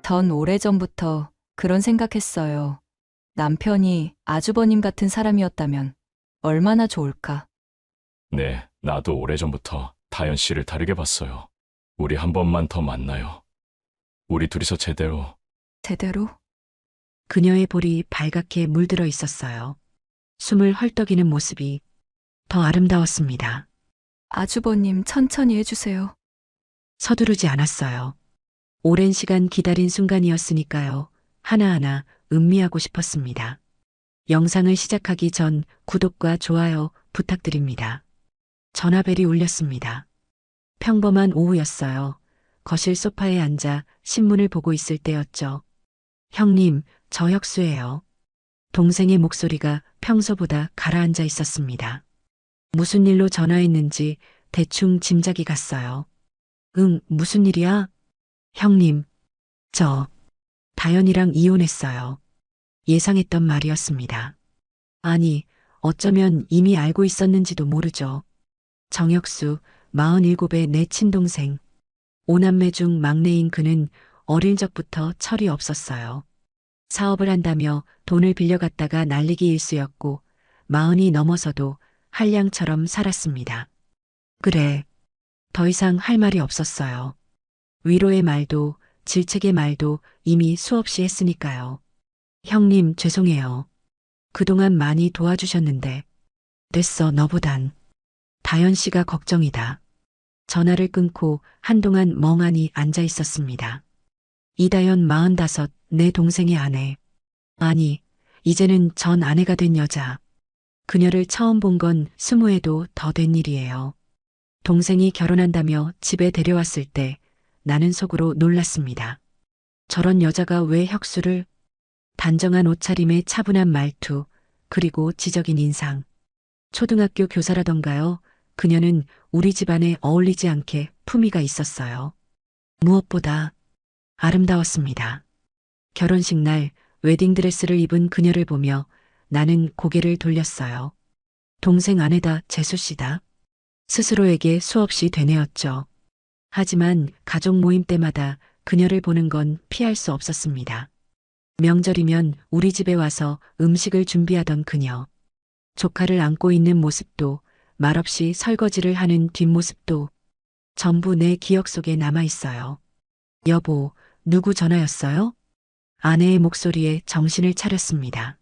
전 오래전부터 그런 생각했어요. 남편이 아주버님 같은 사람이었다면 얼마나 좋을까. 네, 나도 오래전부터 다현 씨를 다르게 봤어요. 우리 한 번만 더 만나요. 우리 둘이서 제대로. 제대로? 그녀의 볼이 발갛게 물들어 있었어요. 숨을 헐떡이는 모습이 더 아름다웠습니다. 아주버님 천천히 해주세요. 서두르지 않았어요. 오랜 시간 기다린 순간이었으니까요. 하나하나 음미하고 싶었습니다. 영상을 시작하기 전 구독과 좋아요 부탁드립니다. 전화벨이 울렸습니다. 평범한 오후였어요. 거실 소파에 앉아 신문을 보고 있을 때였죠. 형님, 저 혁수예요. 동생의 목소리가 평소보다 가라앉아 있었습니다. 무슨 일로 전화했는지 대충 짐작이 갔어요. 응, 무슨 일이야? 형님, 저 다현이랑 이혼했어요. 예상했던 말이었습니다. 아니, 어쩌면 이미 알고 있었는지도 모르죠. 정혁수, 47의 내 친동생. 오남매 중 막내인 그는 어릴 적부터 철이 없었어요. 사업을 한다며 돈을 빌려갔다가 날리기 일쑤였고, 40이 넘어서도 한량처럼 살았습니다. 그래, 더 이상 할 말이 없었어요. 위로의 말도 질책의 말도 이미 수없이 했으니까요. 형님, 죄송해요. 그동안 많이 도와주셨는데. 됐어, 너보단. 다현 씨가 걱정이다. 전화를 끊고 한동안 멍하니 앉아 있었습니다. 이다현 45, 내 동생의 아내. 아니, 이제는 전 아내가 된 여자. 그녀를 처음 본 건 20에도 더 된 일이에요. 동생이 결혼한다며 집에 데려왔을 때 나는 속으로 놀랐습니다. 저런 여자가 왜 혁수를. 단정한 옷차림에 차분한 말투, 그리고 지적인 인상. 초등학교 교사라던가요. 그녀는 우리 집안에 어울리지 않게 품위가 있었어요. 무엇보다 아름다웠습니다. 결혼식 날 웨딩드레스를 입은 그녀를 보며 나는 고개를 돌렸어요. 동생 아내다, 재수 씨다. 스스로에게 수없이 되뇌었죠. 하지만 가족 모임 때마다 그녀를 보는 건 피할 수 없었습니다. 명절이면 우리 집에 와서 음식을 준비하던 그녀. 조카를 안고 있는 모습도, 말없이 설거지를 하는 뒷모습도 전부 내 기억 속에 남아 있어요. 여보, 누구 전화였어요? 아내의 목소리에 정신을 차렸습니다.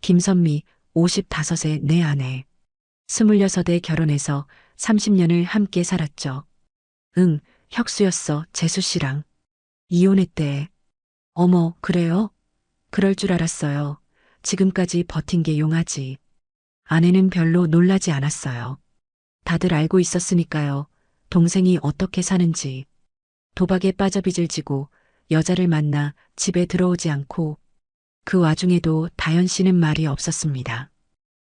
김선미, 55의 내 아내. 26에 결혼해서 30년을 함께 살았죠. 응, 혁수였어, 재수 씨랑. 이혼했대. 어머, 그래요? 그럴 줄 알았어요. 지금까지 버틴 게 용하지. 아내는 별로 놀라지 않았어요. 다들 알고 있었으니까요. 동생이 어떻게 사는지. 도박에 빠져 빚을 지고 여자를 만나 집에 들어오지 않고, 그 와중에도 다현 씨는 말이 없었습니다.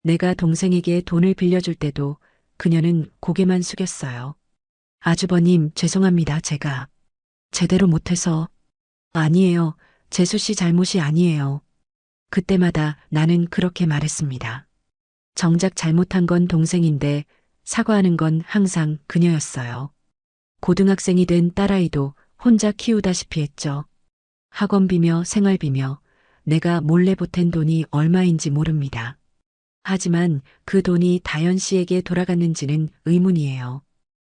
내가 동생에게 돈을 빌려줄 때도 그녀는 고개만 숙였어요. 아주버님, 죄송합니다. 제가 제대로 못해서. 아니에요. 재수 씨 잘못이 아니에요. 그때마다 나는 그렇게 말했습니다. 정작 잘못한 건 동생인데 사과하는 건 항상 그녀였어요. 고등학생이 된 딸아이도 혼자 키우다시피 했죠. 학원비며 생활비며 내가 몰래 보탠 돈이 얼마인지 모릅니다. 하지만 그 돈이 다현 씨에게 돌아갔는지는 의문이에요.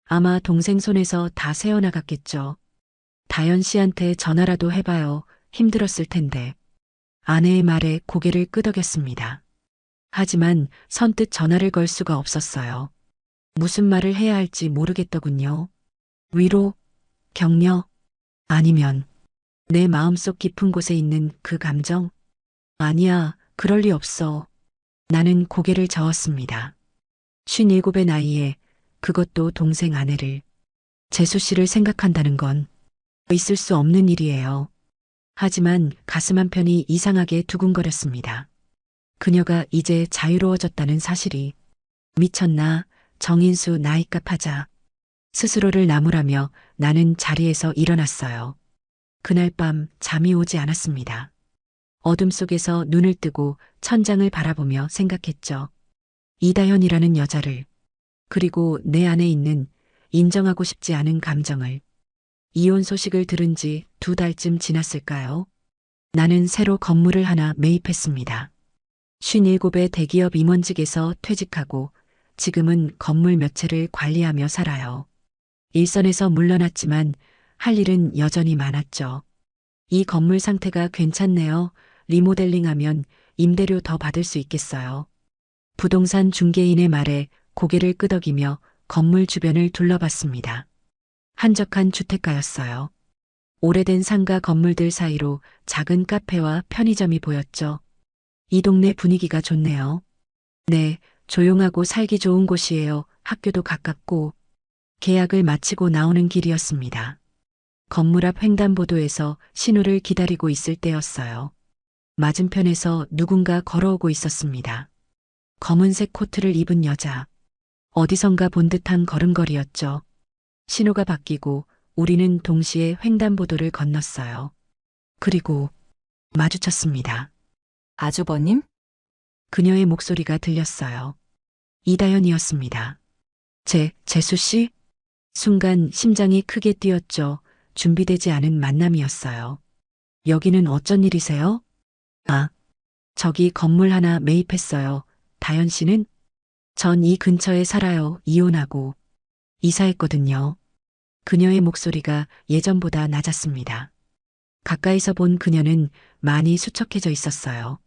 아마 동생 손에서 다 새어나갔겠죠. 다현 씨한테 전화라도 해봐요. 힘들었을 텐데. 아내의 말에 고개를 끄덕였습니다. 하지만 선뜻 전화를 걸 수가 없었어요. 무슨 말을 해야 할지 모르겠더군요. 위로, 격려, 아니면 내 마음속 깊은 곳에 있는 그 감정? 아니야, 그럴 리 없어. 나는 고개를 저었습니다. 57의 나이에 그것도 동생 아내를, 재수 씨를 생각한다는 건 있을 수 없는 일이에요. 하지만 가슴 한편이 이상하게 두근거렸습니다. 그녀가 이제 자유로워졌다는 사실이. 미쳤나, 정인수 나이값 하자. 스스로를 나무라며 나는 자리에서 일어났어요. 그날 밤 잠이 오지 않았습니다. 어둠 속에서 눈을 뜨고 천장을 바라보며 생각했죠. 이다현이라는 여자를, 그리고 내 안에 있는 인정하고 싶지 않은 감정을. 이혼 소식을 들은 지 2달쯤 지났을까요? 나는 새로 건물을 하나 매입했습니다. 57의 대기업 임원직에서 퇴직하고 지금은 건물 몇 채를 관리하며 살아요. 일선에서 물러났지만 할 일은 여전히 많았죠. 이 건물 상태가 괜찮네요. 리모델링하면 임대료 더 받을 수 있겠어요. 부동산 중개인의 말에 고개를 끄덕이며 건물 주변을 둘러봤습니다. 한적한 주택가였어요. 오래된 상가 건물들 사이로 작은 카페와 편의점이 보였죠. 이 동네 분위기가 좋네요. 네, 조용하고 살기 좋은 곳이에요. 학교도 가깝고. 계약을 마치고 나오는 길이었습니다. 건물 앞 횡단보도에서 신호를 기다리고 있을 때였어요. 맞은편에서 누군가 걸어오고 있었습니다. 검은색 코트를 입은 여자. 어디선가 본 듯한 걸음걸이였죠. 신호가 바뀌고 우리는 동시에 횡단보도를 건넜어요. 그리고 마주쳤습니다. 아주버님? 그녀의 목소리가 들렸어요. 이다연이었습니다. 재수 씨? 순간 심장이 크게 뛰었죠. 준비되지 않은 만남이었어요. 여기는 어쩐 일이세요? 아, 저기 건물 하나 매입했어요. 다연 씨는? 전 이 근처에 살아요. 이혼하고. 이사했거든요. 그녀의 목소리가 예전보다 낮았습니다. 가까이서 본 그녀는 많이 수척해져 있었어요.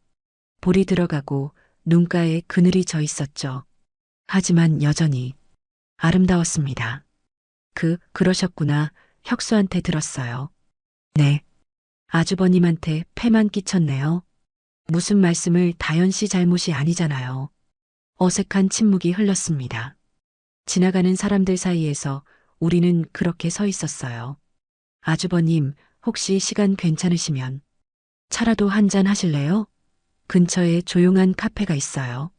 볼이 들어가고 눈가에 그늘이 져 있었죠. 하지만 여전히 아름다웠습니다. 그러셨구나. 혁수한테 들었어요. 네. 아주버님한테 패만 끼쳤네요. 무슨 말씀을 다연 씨 잘못이 아니잖아요. 어색한 침묵이 흘렀습니다. 지나가는 사람들 사이에서 우리는 그렇게 서 있었어요. 아주버님, 혹시 시간 괜찮으시면 차라도 한잔 하실래요? 근처에 조용한 카페가 있어요.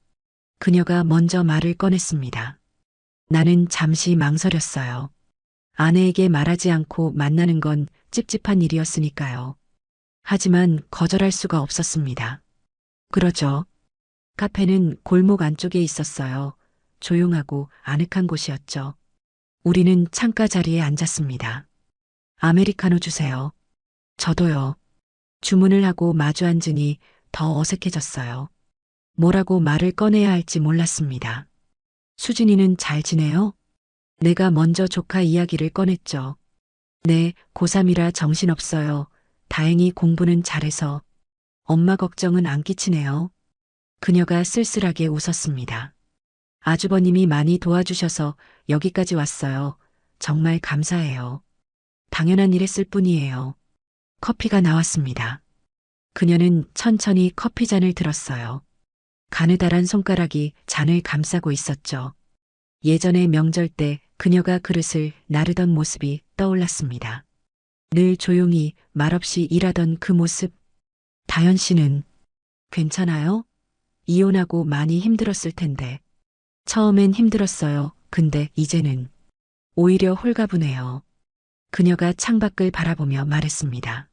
그녀가 먼저 말을 꺼냈습니다. 나는 잠시 망설였어요. 아내에게 말하지 않고 만나는 건 찝찝한 일이었으니까요. 하지만 거절할 수가 없었습니다. 그러죠. 카페는 골목 안쪽에 있었어요. 조용하고 아늑한 곳이었죠. 우리는 창가 자리에 앉았습니다. 아메리카노 주세요. 저도요. 주문을 하고 마주 앉으니 더 어색해졌어요. 뭐라고 말을 꺼내야 할지 몰랐습니다. 수진이는 잘 지내요? 내가 먼저 조카 이야기를 꺼냈죠. 네, 고3이라 정신없어요. 다행히 공부는 잘해서. 엄마 걱정은 안 끼치네요. 그녀가 쓸쓸하게 웃었습니다. 아주버님이 많이 도와주셔서 여기까지 왔어요. 정말 감사해요. 당연한 일 했을 뿐이에요. 커피가 나왔습니다. 그녀는 천천히 커피잔을 들었어요. 가느다란 손가락이 잔을 감싸고 있었죠. 예전의 명절 때 그녀가 그릇을 나르던 모습이 떠올랐습니다. 늘 조용히 말없이 일하던 그 모습. 다연 씨는 괜찮아요? 이혼하고 많이 힘들었을 텐데. 처음엔 힘들었어요. 근데 이제는 오히려 홀가분해요. 그녀가 창밖을 바라보며 말했습니다.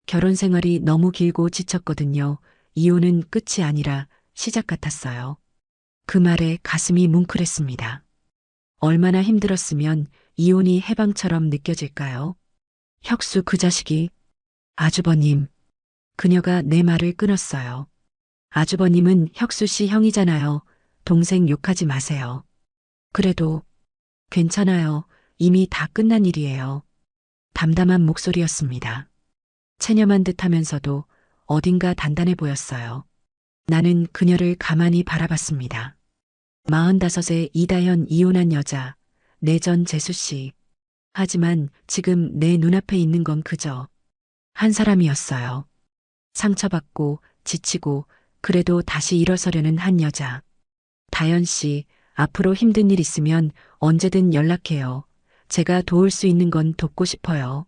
결혼 생활이 너무 길고 지쳤거든요. 이혼은 끝이 아니라 시작 같았어요. 그 말에 가슴이 뭉클했습니다. 얼마나 힘들었으면 이혼이 해방처럼 느껴질까요? 혁수 그 자식이. 아주버님. 그녀가 내 말을 끊었어요. 아주버님은 혁수 씨 형이잖아요. 동생 욕하지 마세요. 그래도 괜찮아요. 이미 다 끝난 일이에요. 담담한 목소리였습니다. 체념한 듯 하면서도 어딘가 단단해 보였어요. 나는 그녀를 가만히 바라봤습니다. 45세 이다현 이혼한 여자, 내전 재수씨. 하지만 지금 내 눈앞에 있는 건 그저 한 사람이었어요. 상처받고 지치고 그래도 다시 일어서려는 한 여자. 다연 씨, 앞으로 힘든 일 있으면 언제든 연락해요. 제가 도울 수 있는 건 돕고 싶어요.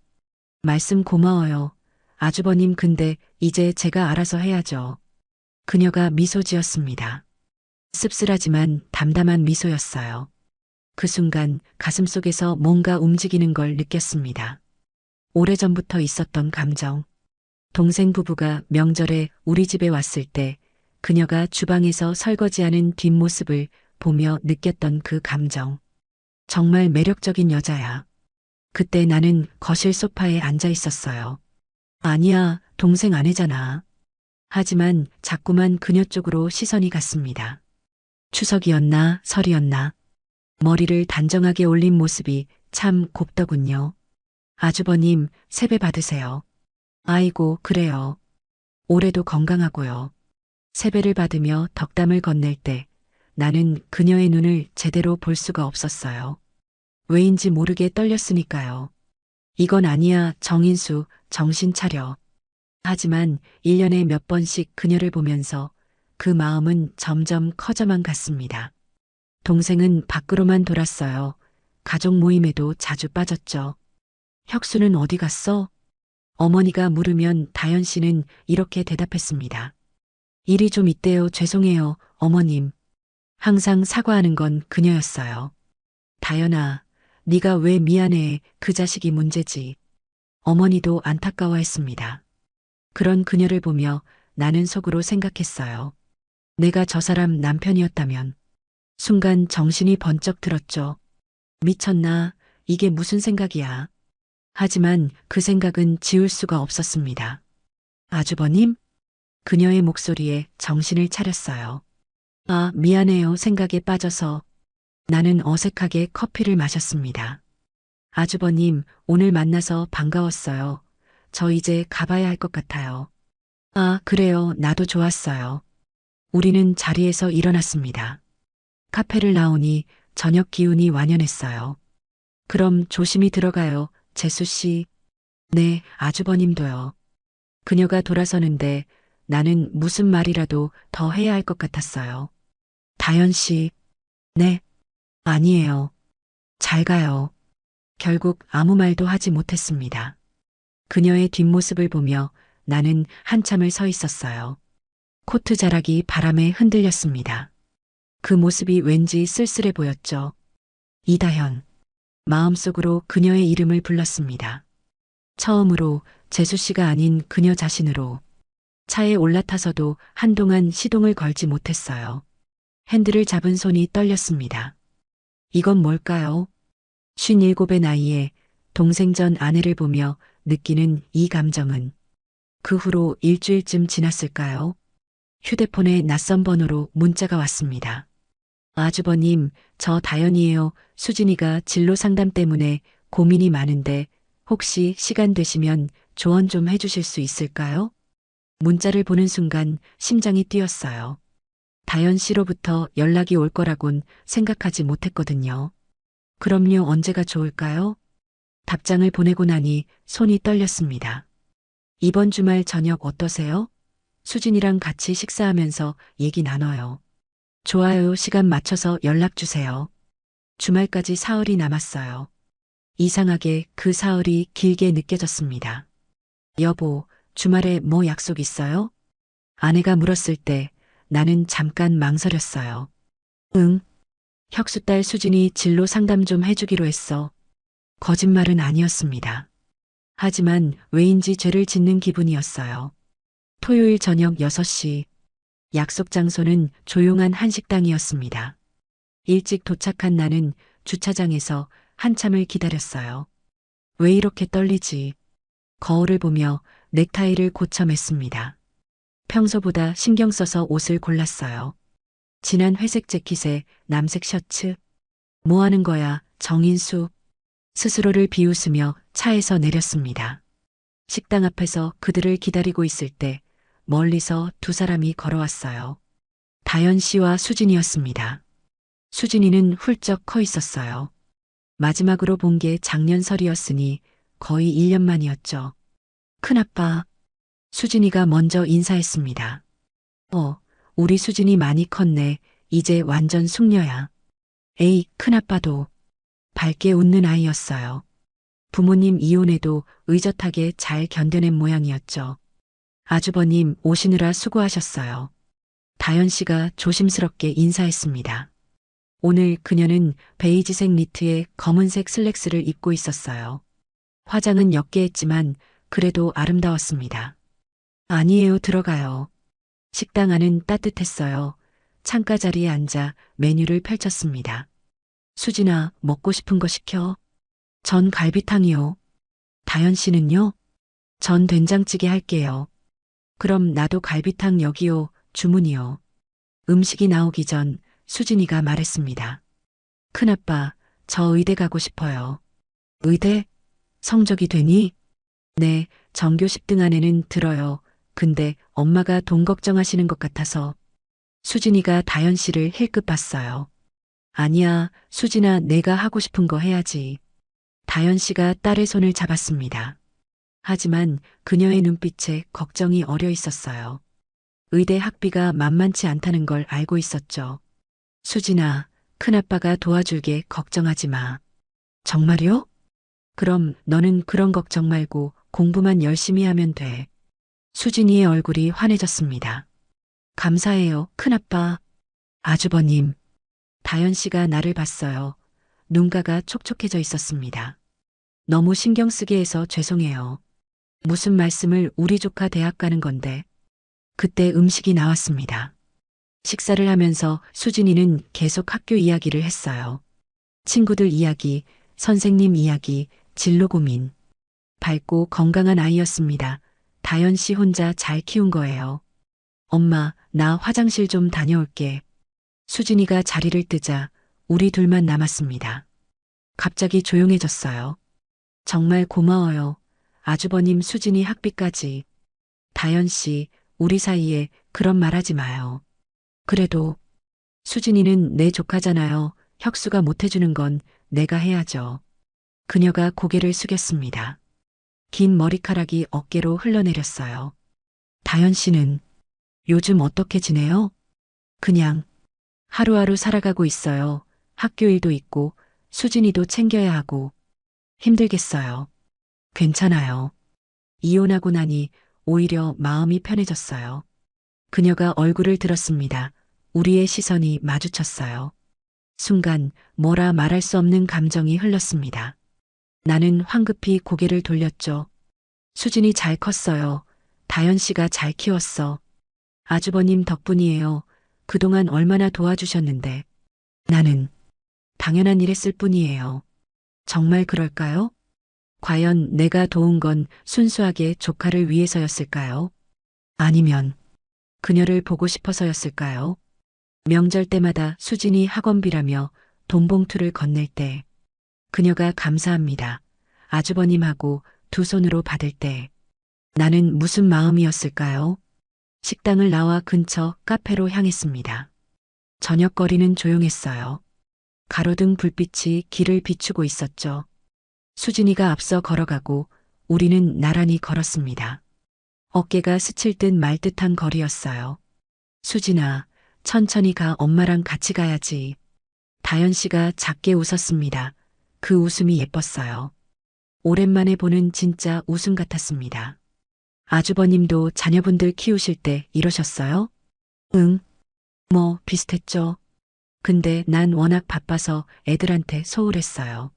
말씀 고마워요. 아주버님 근데 이제 제가 알아서 해야죠. 그녀가 미소 지었습니다. 씁쓸하지만 담담한 미소였어요. 그 순간 가슴속에서 뭔가 움직이는 걸 느꼈습니다. 오래전부터 있었던 감정. 동생 부부가 명절에 우리 집에 왔을 때 그녀가 주방에서 설거지하는 뒷모습을 보며 느꼈던 그 감정. 정말 매력적인 여자야. 그때 나는 거실 소파에 앉아 있었어요. 아니야, 동생 아내잖아. 하지만 자꾸만 그녀 쪽으로 시선이 갔습니다. 추석이었나, 설이었나. 머리를 단정하게 올린 모습이 참 곱더군요. 아주버님, 세배 받으세요. 아이고, 그래요. 올해도 건강하고요. 세배를 받으며 덕담을 건넬 때 나는 그녀의 눈을 제대로 볼 수가 없었어요. 왜인지 모르게 떨렸으니까요. 이건 아니야, 정인수, 정신 차려. 하지만 1년에 몇 번씩 그녀를 보면서 그 마음은 점점 커져만 갔습니다. 동생은 밖으로만 돌았어요. 가족 모임에도 자주 빠졌죠. 혁수는 어디 갔어? 어머니가 물으면 다현 씨는 이렇게 대답했습니다. 일이 좀 있대요. 죄송해요, 어머님. 항상 사과하는 건 그녀였어요. 다현아, 네가 왜 미안해. 그 자식이 문제지. 어머니도 안타까워했습니다. 그런 그녀를 보며 나는 속으로 생각했어요. 내가 저 사람 남편이었다면. 순간 정신이 번쩍 들었죠. 미쳤나? 이게 무슨 생각이야? 하지만 그 생각은 지울 수가 없었습니다. 아주버님? 그녀의 목소리에 정신을 차렸어요. 아, 미안해요. 생각에 빠져서. 나는 어색하게 커피를 마셨습니다. 아주버님, 오늘 만나서 반가웠어요. 저 이제 가봐야 할 것 같아요. 아, 그래요. 나도 좋았어요. 우리는 자리에서 일어났습니다. 카페를 나오니 저녁 기운이 완연했어요. 그럼 조심히 들어가요, 재수 씨. 네, 아주버님도요. 그녀가 돌아서는데 나는 무슨 말이라도 더 해야 할 것 같았어요. 다현 씨. 네. 아니에요. 잘 가요. 결국 아무 말도 하지 못했습니다. 그녀의 뒷모습을 보며 나는 한참을 서 있었어요. 코트 자락이 바람에 흔들렸습니다. 그 모습이 왠지 쓸쓸해 보였죠. 이다현. 마음속으로 그녀의 이름을 불렀습니다. 처음으로 재수 씨가 아닌 그녀 자신으로. 차에 올라타서도 한동안 시동을 걸지 못했어요. 핸들을 잡은 손이 떨렸습니다. 이건 뭘까요? 57의 나이에 동생 전 아내를 보며 느끼는 이 감정은 그 후로 일주일쯤 지났을까요? 휴대폰에 낯선 번호로 문자가 왔습니다. 아주버님, 저 다현이에요. 수진이가 진로 상담 때문에 고민이 많은데 혹시 시간 되시면 조언 좀 해주실 수 있을까요? 문자를 보는 순간 심장이 뛰었어요. 다현 씨로부터 연락이 올 거라곤 생각하지 못했거든요. 그럼요, 언제가 좋을까요? 답장을 보내고 나니 손이 떨렸습니다. 이번 주말 저녁 어떠세요? 수진이랑 같이 식사하면서 얘기 나눠요. 좋아요, 시간 맞춰서 연락 주세요. 주말까지 사흘이 남았어요. 이상하게 그 사흘이 길게 느껴졌습니다. 여보, 주말에 뭐 약속 있어요? 아내가 물었을 때 나는 잠깐 망설였어요. 응. 혁수 딸 수진이 진로 상담 좀 해주기로 했어. 거짓말은 아니었습니다. 하지만 왜인지 죄를 짓는 기분이었어요. 토요일 저녁 6시. 약속 장소는 조용한 한식당이었습니다. 일찍 도착한 나는 주차장에서 한참을 기다렸어요. 왜 이렇게 떨리지? 거울을 보며 넥타이를 고쳐 맸습니다. 평소보다 신경 써서 옷을 골랐어요. 진한 회색 재킷에 남색 셔츠. 뭐 하는 거야, 정인수. 스스로를 비웃으며 차에서 내렸습니다. 식당 앞에서 그들을 기다리고 있을 때 멀리서 두 사람이 걸어왔어요. 다현 씨와 수진이었습니다. 수진이는 훌쩍 커 있었어요. 마지막으로 본 게 작년 설이었으니 거의 1년 만이었죠. 큰아빠. 수진이가 먼저 인사했습니다. 우리 수진이 많이 컸네. 이제 완전 숙녀야. 에이, 큰아빠도. 밝게 웃는 아이였어요. 부모님 이혼에도 의젓하게 잘 견뎌낸 모양이었죠. 아주버님 오시느라 수고하셨어요. 다현 씨가 조심스럽게 인사했습니다. 오늘 그녀는 베이지색 니트에 검은색 슬랙스를 입고 있었어요. 화장은 옅게 했지만 그래도 아름다웠습니다. 아니에요, 들어가요. 식당 안은 따뜻했어요. 창가 자리에 앉아 메뉴를 펼쳤습니다. 수진아, 먹고 싶은 거 시켜. 전 갈비탕이요. 다현 씨는요? 전 된장찌개 할게요. 그럼 나도 갈비탕 여기요. 주문이요. 음식이 나오기 전 수진이가 말했습니다. 큰아빠, 저 의대 가고 싶어요. 의대? 성적이 되니? 네, 전교 10등 안에는 들어요. 근데 엄마가 돈 걱정하시는 것 같아서. 수진이가 다현 씨를 힐끗 봤어요. 아니야, 수진아, 내가 하고 싶은 거 해야지. 다현 씨가 딸의 손을 잡았습니다. 하지만 그녀의 눈빛에 걱정이 어려 있었어요. 의대 학비가 만만치 않다는 걸 알고 있었죠. 수진아, 큰아빠가 도와줄게. 걱정하지 마. 정말요? 그럼 너는 그런 걱정 말고 공부만 열심히 하면 돼. 수진이의 얼굴이 환해졌습니다. 감사해요, 큰아빠. 아주버님. 다현 씨가 나를 봤어요. 눈가가 촉촉해져 있었습니다. 너무 신경 쓰게 해서 죄송해요. 무슨 말씀을, 우리 조카 대학 가는 건데. 그때 음식이 나왔습니다. 식사를 하면서 수진이는 계속 학교 이야기를 했어요. 친구들 이야기, 선생님 이야기, 진로 고민. 밝고 건강한 아이였습니다. 다현 씨 혼자 잘 키운 거예요. 엄마, 나 화장실 좀 다녀올게. 수진이가 자리를 뜨자 우리 둘만 남았습니다. 갑자기 조용해졌어요. 정말 고마워요. 아주버님, 수진이 학비까지. 다현 씨, 우리 사이에 그런 말 하지 마요. 그래도 수진이는 내 조카잖아요. 혁수가 못해주는 건 내가 해야죠. 그녀가 고개를 숙였습니다. 긴 머리카락이 어깨로 흘러내렸어요. 다현 씨는 요즘 어떻게 지내요? 그냥 하루하루 살아가고 있어요. 학교 일도 있고 수진이도 챙겨야 하고 힘들겠어요. 괜찮아요. 이혼하고 나니 오히려 마음이 편해졌어요. 그녀가 얼굴을 들었습니다. 우리의 시선이 마주쳤어요. 순간 뭐라 말할 수 없는 감정이 흘렀습니다. 나는 황급히 고개를 돌렸죠. 수진이 잘 컸어요. 다현 씨가 잘 키웠어. 아주버님 덕분이에요. 그동안 얼마나 도와주셨는데. 나는 당연한 일 했을 뿐이에요. 정말 그럴까요? 과연 내가 도운 건 순수하게 조카를 위해서였을까요? 아니면 그녀를 보고 싶어서였을까요? 명절 때마다 수진이 학원비라며 돈 봉투를 건넬 때 그녀가 감사합니다. 아주버님하고 두 손으로 받을 때 나는 무슨 마음이었을까요? 식당을 나와 근처 카페로 향했습니다. 저녁거리는 조용했어요. 가로등 불빛이 길을 비추고 있었죠. 수진이가 앞서 걸어가고 우리는 나란히 걸었습니다. 어깨가 스칠 듯 말 듯한 거리였어요. 수진아, 천천히 가. 엄마랑 같이 가야지. 다현 씨가 작게 웃었습니다. 그 웃음이 예뻤어요. 오랜만에 보는 진짜 웃음 같았습니다. 아주버님도 자녀분들 키우실 때 이러셨어요? 응. 뭐, 비슷했죠. 근데 난 워낙 바빠서 애들한테 소홀했어요.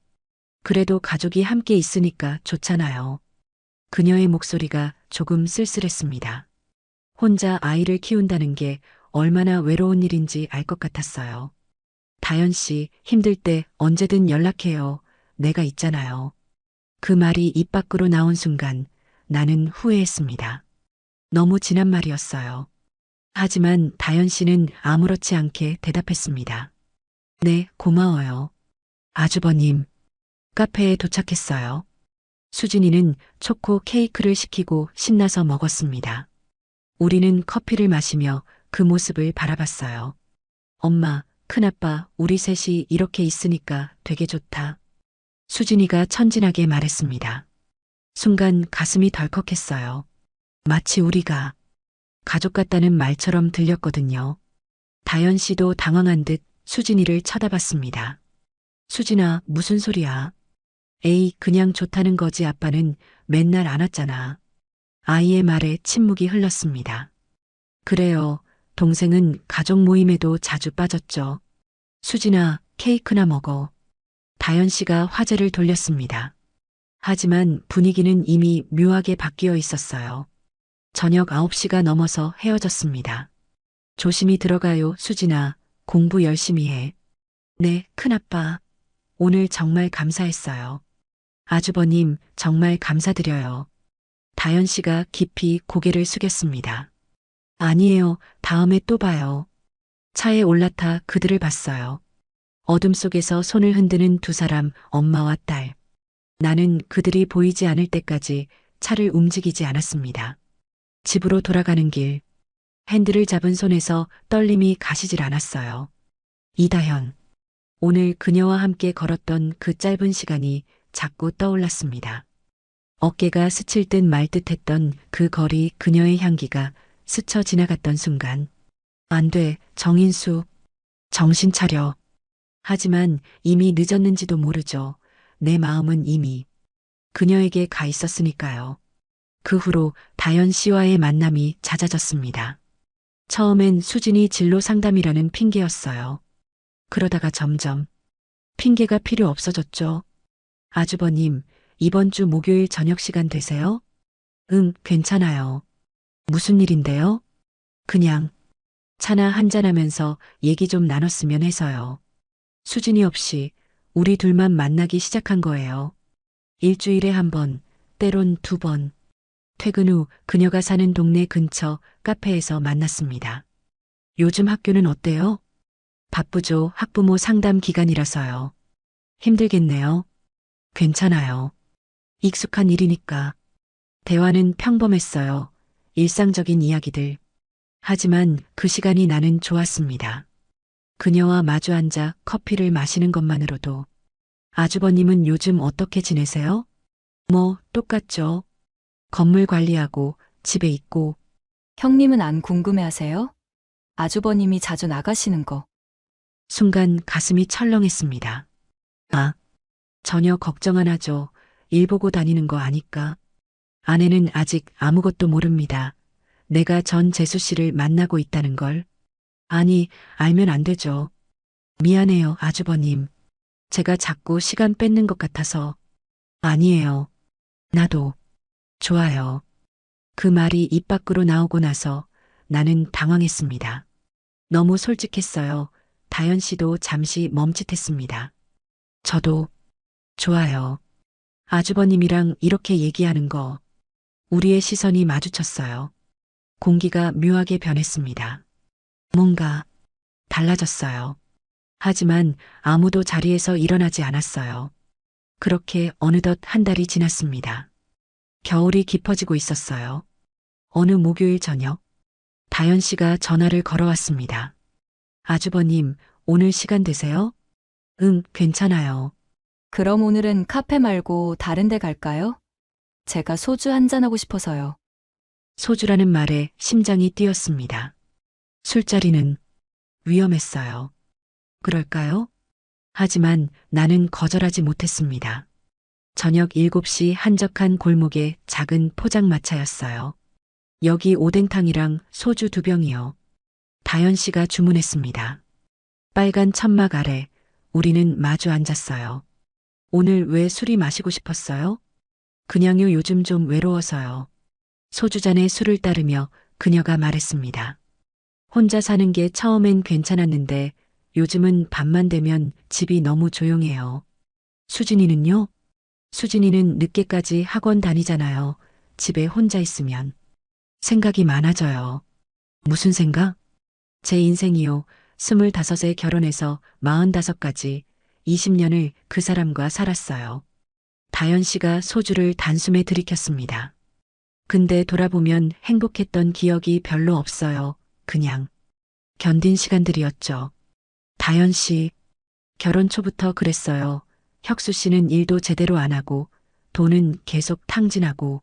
그래도 가족이 함께 있으니까 좋잖아요. 그녀의 목소리가 조금 쓸쓸했습니다. 혼자 아이를 키운다는 게 얼마나 외로운 일인지 알 것 같았어요. 다현 씨, 힘들 때 언제든 연락해요. 내가 있잖아요. 그 말이 입 밖으로 나온 순간 나는 후회했습니다. 너무 진한 말이었어요. 하지만 다현 씨는 아무렇지 않게 대답했습니다. 네, 고마워요. 아주버님. 카페에 도착했어요. 수진이는 초코 케이크를 시키고 신나서 먹었습니다. 우리는 커피를 마시며 그 모습을 바라봤어요. 엄마, 큰아빠, 우리 셋이 이렇게 있으니까 되게 좋다. 수진이가 천진하게 말했습니다. 순간 가슴이 덜컥했어요. 마치 우리가 가족 같다는 말처럼 들렸거든요. 다현 씨도 당황한 듯 수진이를 쳐다봤습니다. 수진아, 무슨 소리야? 에이, 그냥 좋다는 거지. 아빠는 맨날 안 왔잖아. 아이의 말에 침묵이 흘렀습니다. 그래요. 동생은 가족 모임에도 자주 빠졌죠. 수진아, 케이크나 먹어. 다현 씨가 화제를 돌렸습니다. 하지만 분위기는 이미 묘하게 바뀌어 있었어요. 저녁 9시가 넘어서 헤어졌습니다. 조심히 들어가요, 수진아. 공부 열심히 해. 네, 큰아빠. 오늘 정말 감사했어요. 아주버님, 정말 감사드려요. 다현 씨가 깊이 고개를 숙였습니다. 아니에요. 다음에 또 봐요. 차에 올라타 그들을 봤어요. 어둠 속에서 손을 흔드는 두 사람, 엄마와 딸. 나는 그들이 보이지 않을 때까지 차를 움직이지 않았습니다. 집으로 돌아가는 길, 핸들을 잡은 손에서 떨림이 가시질 않았어요. 이다현. 오늘 그녀와 함께 걸었던 그 짧은 시간이 자꾸 떠올랐습니다. 어깨가 스칠 듯 말 듯했던 그 거리, 그녀의 향기가 스쳐 지나갔던 순간. 안 돼, 정인수. 정신 차려. 하지만 이미 늦었는지도 모르죠. 내 마음은 이미 그녀에게 가 있었으니까요. 그 후로 다현 씨와의 만남이 잦아졌습니다. 처음엔 수진이 진로 상담이라는 핑계였어요. 그러다가 점점 핑계가 필요 없어졌죠. 아주버님, 이번 주 목요일 저녁 시간 되세요? 응, 괜찮아요. 무슨 일인데요? 그냥 차나 한잔하면서 얘기 좀 나눴으면 해서요. 수진이 없이 우리 둘만 만나기 시작한 거예요. 일주일에 한 번, 때론 두 번. 퇴근 후 그녀가 사는 동네 근처 카페에서 만났습니다. 요즘 학교는 어때요? 바쁘죠. 학부모 상담 기간이라서요. 힘들겠네요. 괜찮아요. 익숙한 일이니까. 대화는 평범했어요. 일상적인 이야기들. 하지만 그 시간이 나는 좋았습니다. 그녀와 마주 앉아 커피를 마시는 것만으로도. 아주버님은 요즘 어떻게 지내세요? 뭐, 똑같죠. 건물 관리하고 집에 있고. 형님은 안 궁금해하세요? 아주버님이 자주 나가시는 거. 순간 가슴이 철렁했습니다. 아, 전혀 걱정 안 하죠. 일 보고 다니는 거 아니까. 아내는 아직 아무것도 모릅니다. 내가 전 재수 씨를 만나고 있다는 걸. 아니, 알면 안 되죠. 미안해요, 아주버님. 제가 자꾸 시간 뺏는 것 같아서. 아니에요. 나도. 좋아요. 그 말이 입 밖으로 나오고 나서 나는 당황했습니다. 너무 솔직했어요. 다현 씨도 잠시 멈칫했습니다. 저도. 좋아요. 아주버님이랑 이렇게 얘기하는 거. 우리의 시선이 마주쳤어요. 공기가 묘하게 변했습니다. 뭔가 달라졌어요. 하지만 아무도 자리에서 일어나지 않았어요. 그렇게 어느덧 한 달이 지났습니다. 겨울이 깊어지고 있었어요. 어느 목요일 저녁, 다현 씨가 전화를 걸어왔습니다. 아주버님, 오늘 시간 되세요? 응, 괜찮아요. 그럼 오늘은 카페 말고 다른 데 갈까요? 제가 소주 한잔 하고 싶어서요. 소주라는 말에 심장이 뛰었습니다. 술자리는 위험했어요. 그럴까요? 하지만 나는 거절하지 못했습니다. 저녁 7시 한적한 골목의 작은 포장마차였어요. 여기 오뎅탕이랑 소주 2병이요. 다현 씨가 주문했습니다. 빨간 천막 아래 우리는 마주 앉았어요. 오늘 왜 술이 마시고 싶었어요? 그냥요, 요즘 좀 외로워서요. 소주잔에 술을 따르며 그녀가 말했습니다. 혼자 사는 게 처음엔 괜찮았는데 요즘은 밤만 되면 집이 너무 조용해요. 수진이는요? 수진이는 늦게까지 학원 다니잖아요. 집에 혼자 있으면. 생각이 많아져요. 무슨 생각? 제 인생이요. 25에 결혼해서 45까지 20년을 그 사람과 살았어요. 다현 씨가 소주를 단숨에 들이켰습니다. 근데 돌아보면 행복했던 기억이 별로 없어요. 그냥 견딘 시간들이었죠. 다현 씨, 결혼 초부터 그랬어요. 혁수 씨는 일도 제대로 안 하고 돈은 계속 탕진하고.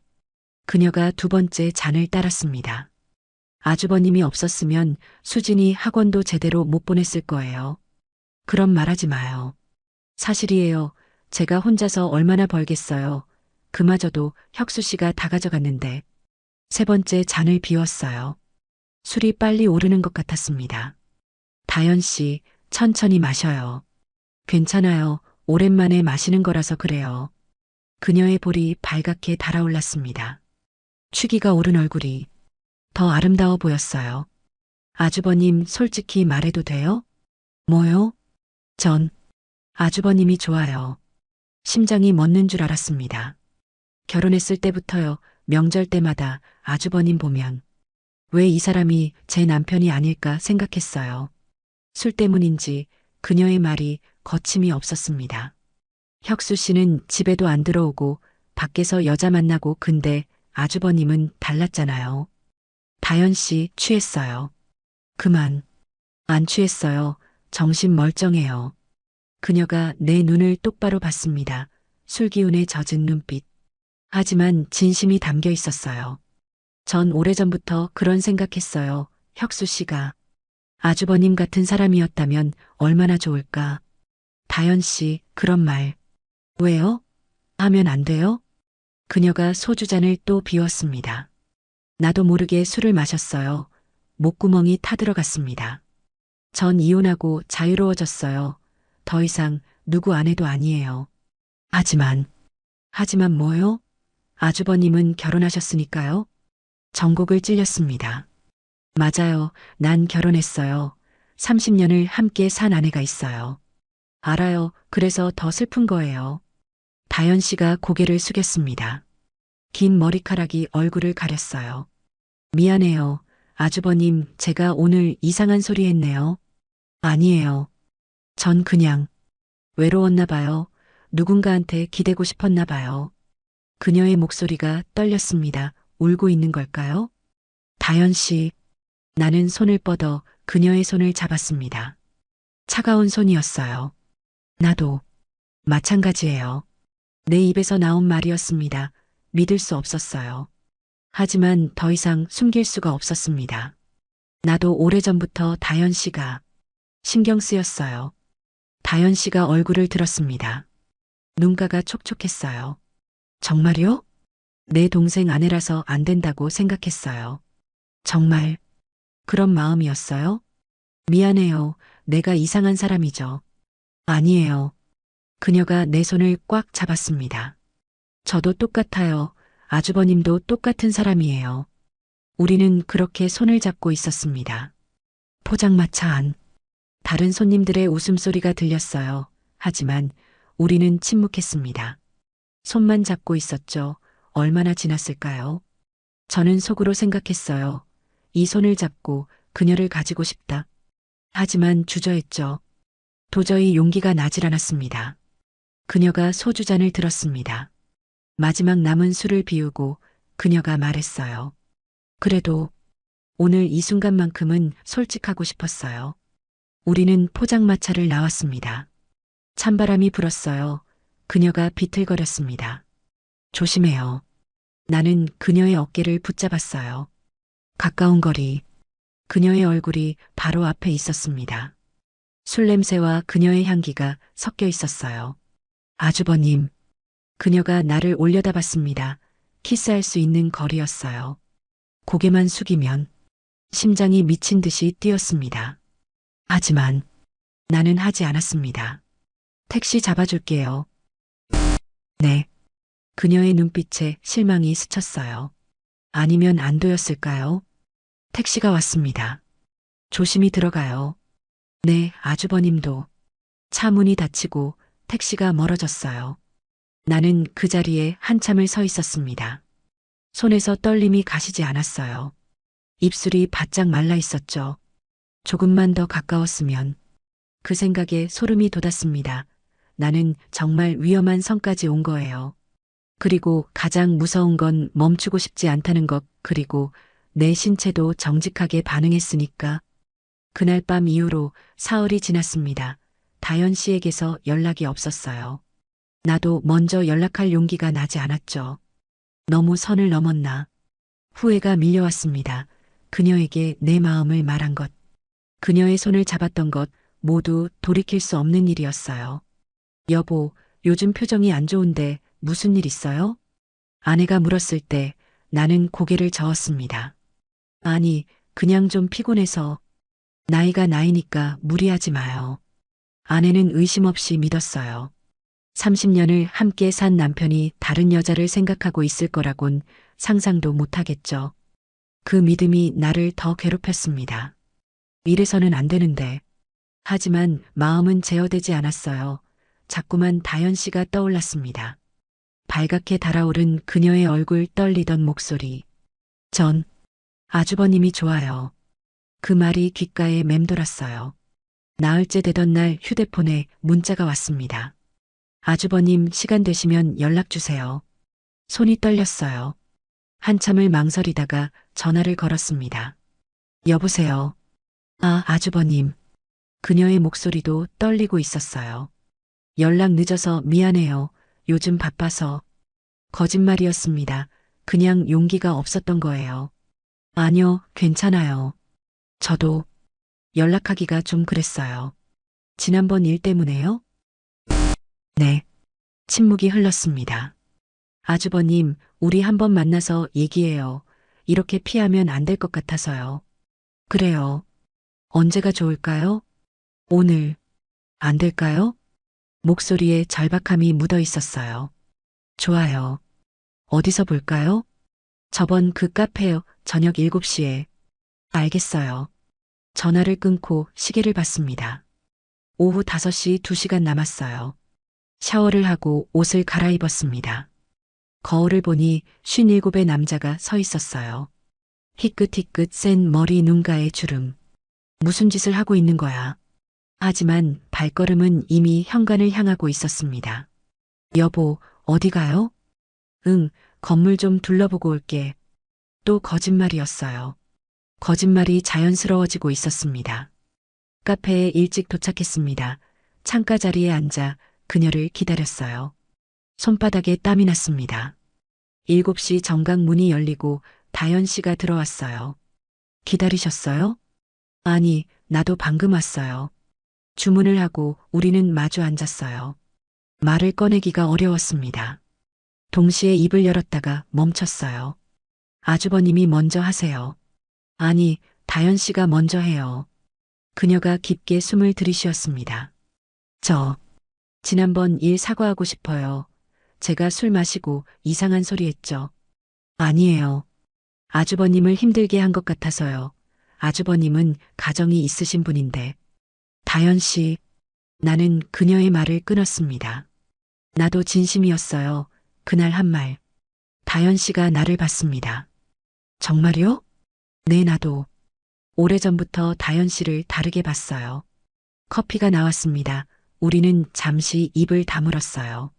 그녀가 두 번째 잔을 따랐습니다. 아주버님이 없었으면 수진이 학원도 제대로 못 보냈을 거예요. 그런 말하지 마요. 사실이에요. 제가 혼자서 얼마나 벌겠어요. 그마저도 혁수 씨가 다 가져갔는데. 세 번째 잔을 비웠어요. 술이 빨리 오르는 것 같았습니다. 다현 씨, 천천히 마셔요. 괜찮아요. 오랜만에 마시는 거라서 그래요. 그녀의 볼이 발갛게 달아올랐습니다. 취기가 오른 얼굴이 더 아름다워 보였어요. 아주버님, 솔직히 말해도 돼요? 뭐요? 전 아주버님이 좋아요. 심장이 멎는 줄 알았습니다. 결혼했을 때부터요, 명절 때마다 아주버님 보면 왜 이 사람이 제 남편이 아닐까 생각했어요. 술 때문인지 그녀의 말이 거침이 없었습니다. 혁수 씨는 집에도 안 들어오고 밖에서 여자 만나고 근데 아주버님은 달랐잖아요. 다현 씨 취했어요. 그만. 안 취했어요. 정신 멀쩡해요. 그녀가 내 눈을 똑바로 봤습니다. 술기운에 젖은 눈빛. 하지만 진심이 담겨 있었어요. 전 오래전부터 그런 생각했어요. 혁수 씨가 아주버님 같은 사람이었다면 얼마나 좋을까. 다현 씨, 그런 말. 왜요? 하면 안 돼요? 그녀가 소주잔을 또 비웠습니다. 나도 모르게 술을 마셨어요. 목구멍이 타들어갔습니다. 전 이혼하고 자유로워졌어요. 더 이상 누구 아내도 아니에요. 하지만 뭐요? 아주버님은 결혼하셨으니까요? 전곡을 찔렸습니다. 맞아요. 난 결혼했어요. 30년을 함께 산 아내가 있어요. 알아요. 그래서 더 슬픈 거예요. 다현 씨가 고개를 숙였습니다. 긴 머리카락이 얼굴을 가렸어요. 미안해요. 아주버님, 제가 오늘 이상한 소리 했네요. 아니에요. 전 그냥 외로웠나 봐요. 누군가한테 기대고 싶었나 봐요. 그녀의 목소리가 떨렸습니다. 울고 있는 걸까요? 다현 씨, 나는 손을 뻗어 그녀의 손을 잡았습니다. 차가운 손이었어요. 나도 마찬가지예요. 내 입에서 나온 말이었습니다. 믿을 수 없었어요. 하지만 더 이상 숨길 수가 없었습니다. 나도 오래전부터 다현 씨가 신경 쓰였어요. 다현 씨가 얼굴을 들었습니다. 눈가가 촉촉했어요. 정말요? 내 동생 아내라서 안 된다고 생각했어요. 정말 그런 마음이었어요? 미안해요. 내가 이상한 사람이죠. 아니에요. 그녀가 내 손을 꽉 잡았습니다. 저도 똑같아요. 아주버님도 똑같은 사람이에요. 우리는 그렇게 손을 잡고 있었습니다. 포장마차 안. 다른 손님들의 웃음소리가 들렸어요. 하지만 우리는 침묵했습니다. 손만 잡고 있었죠. 얼마나 지났을까요? 저는 속으로 생각했어요. 이 손을 잡고 그녀를 가지고 싶다. 하지만 주저했죠. 도저히 용기가 나질 않았습니다. 그녀가 소주잔을 들었습니다. 마지막 남은 술을 비우고 그녀가 말했어요. 그래도 오늘 이 순간만큼은 솔직하고 싶었어요. 우리는 포장마차를 나왔습니다. 찬바람이 불었어요. 그녀가 비틀거렸습니다. 조심해요. 나는 그녀의 어깨를 붙잡았어요. 가까운 거리. 그녀의 얼굴이 바로 앞에 있었습니다. 술 냄새와 그녀의 향기가 섞여 있었어요. 아주버님. 그녀가 나를 올려다봤습니다. 키스할 수 있는 거리였어요. 고개만 숙이면 심장이 미친 듯이 뛰었습니다. 하지만 나는 하지 않았습니다. 택시 잡아줄게요. 네. 그녀의 눈빛에 실망이 스쳤어요. 아니면 안도였을까요? 택시가 왔습니다. 조심히 들어가요. 네, 아주버님도. 차 문이 닫히고 택시가 멀어졌어요. 나는 그 자리에 한참을 서 있었습니다. 손에서 떨림이 가시지 않았어요. 입술이 바짝 말라 있었죠. 조금만 더 가까웠으면. 그 생각에 소름이 돋았습니다. 나는 정말 위험한 선까지 온 거예요. 그리고 가장 무서운 건 멈추고 싶지 않다는 것, 그리고 내 신체도 정직하게 반응했으니까. 그날 밤 이후로 사흘이 지났습니다. 다현 씨에게서 연락이 없었어요. 나도 먼저 연락할 용기가 나지 않았죠. 너무 선을 넘었나. 후회가 밀려왔습니다. 그녀에게 내 마음을 말한 것, 그녀의 손을 잡았던 것 모두 돌이킬 수 없는 일이었어요. 여보, 요즘 표정이 안 좋은데 무슨 일 있어요? 아내가 물었을 때 나는 고개를 저었습니다. 아니, 그냥 좀 피곤해서. 나이가 나이니까 무리하지 마요. 아내는 의심 없이 믿었어요. 30년을 함께 산 남편이 다른 여자를 생각하고 있을 거라곤 상상도 못하겠죠. 그 믿음이 나를 더 괴롭혔습니다. 이래서는 안 되는데. 하지만 마음은 제어되지 않았어요. 자꾸만 다현 씨가 떠올랐습니다. 발갛게 달아오른 그녀의 얼굴, 떨리던 목소리. 전 아주버님이 좋아요. 그 말이 귓가에 맴돌았어요. 나흘째 되던 날 휴대폰에 문자가 왔습니다. 아주버님 시간 되시면 연락 주세요. 손이 떨렸어요. 한참을 망설이다가 전화를 걸었습니다. 여보세요. 아, 아주버님. 그녀의 목소리도 떨리고 있었어요. 연락 늦어서 미안해요. 요즘 바빠서. 거짓말이었습니다. 그냥 용기가 없었던 거예요. 아니요, 괜찮아요. 저도 연락하기가 좀 그랬어요. 지난번 일 때문에요? 네. 침묵이 흘렀습니다. 아주버님, 우리 한번 만나서 얘기해요. 이렇게 피하면 안 될 것 같아서요. 그래요. 언제가 좋을까요? 오늘. 안 될까요? 목소리에 절박함이 묻어 있었어요. 좋아요. 어디서 볼까요? 저번 그 카페요. 저녁 7시에. 알겠어요. 전화를 끊고 시계를 봤습니다. 오후 5시 2시간 남았어요. 샤워를 하고 옷을 갈아입었습니다. 거울을 보니 57의 남자가 서 있었어요. 희끗희끗 센 머리 눈가에 주름. 무슨 짓을 하고 있는 거야? 하지만 발걸음은 이미 현관을 향하고 있었습니다. 여보, 어디 가요? 응, 건물 좀 둘러보고 올게. 또 거짓말이었어요. 거짓말이 자연스러워지고 있었습니다. 카페에 일찍 도착했습니다. 창가 자리에 앉아 그녀를 기다렸어요. 손바닥에 땀이 났습니다. 7시 정각 문이 열리고 다현 씨가 들어왔어요. 기다리셨어요? 아니, 나도 방금 왔어요. 주문을 하고 우리는 마주 앉았어요. 말을 꺼내기가 어려웠습니다. 동시에 입을 열었다가 멈췄어요. 아주버님이 먼저 하세요. 아니, 다현 씨가 먼저 해요. 그녀가 깊게 숨을 들이쉬었습니다. 지난번 일 사과하고 싶어요. 제가 술 마시고 이상한 소리 했죠. 아니에요. 아주버님을 힘들게 한 것 같아서요. 아주버님은 가정이 있으신 분인데. 다현 씨, 나는 그녀의 말을 끊었습니다. 나도 진심이었어요. 그날 한 말. 다현 씨가 나를 봤습니다. 정말요? 네, 나도. 오래전부터 다현 씨를 다르게 봤어요. 커피가 나왔습니다. 우리는 잠시 입을 다물었어요.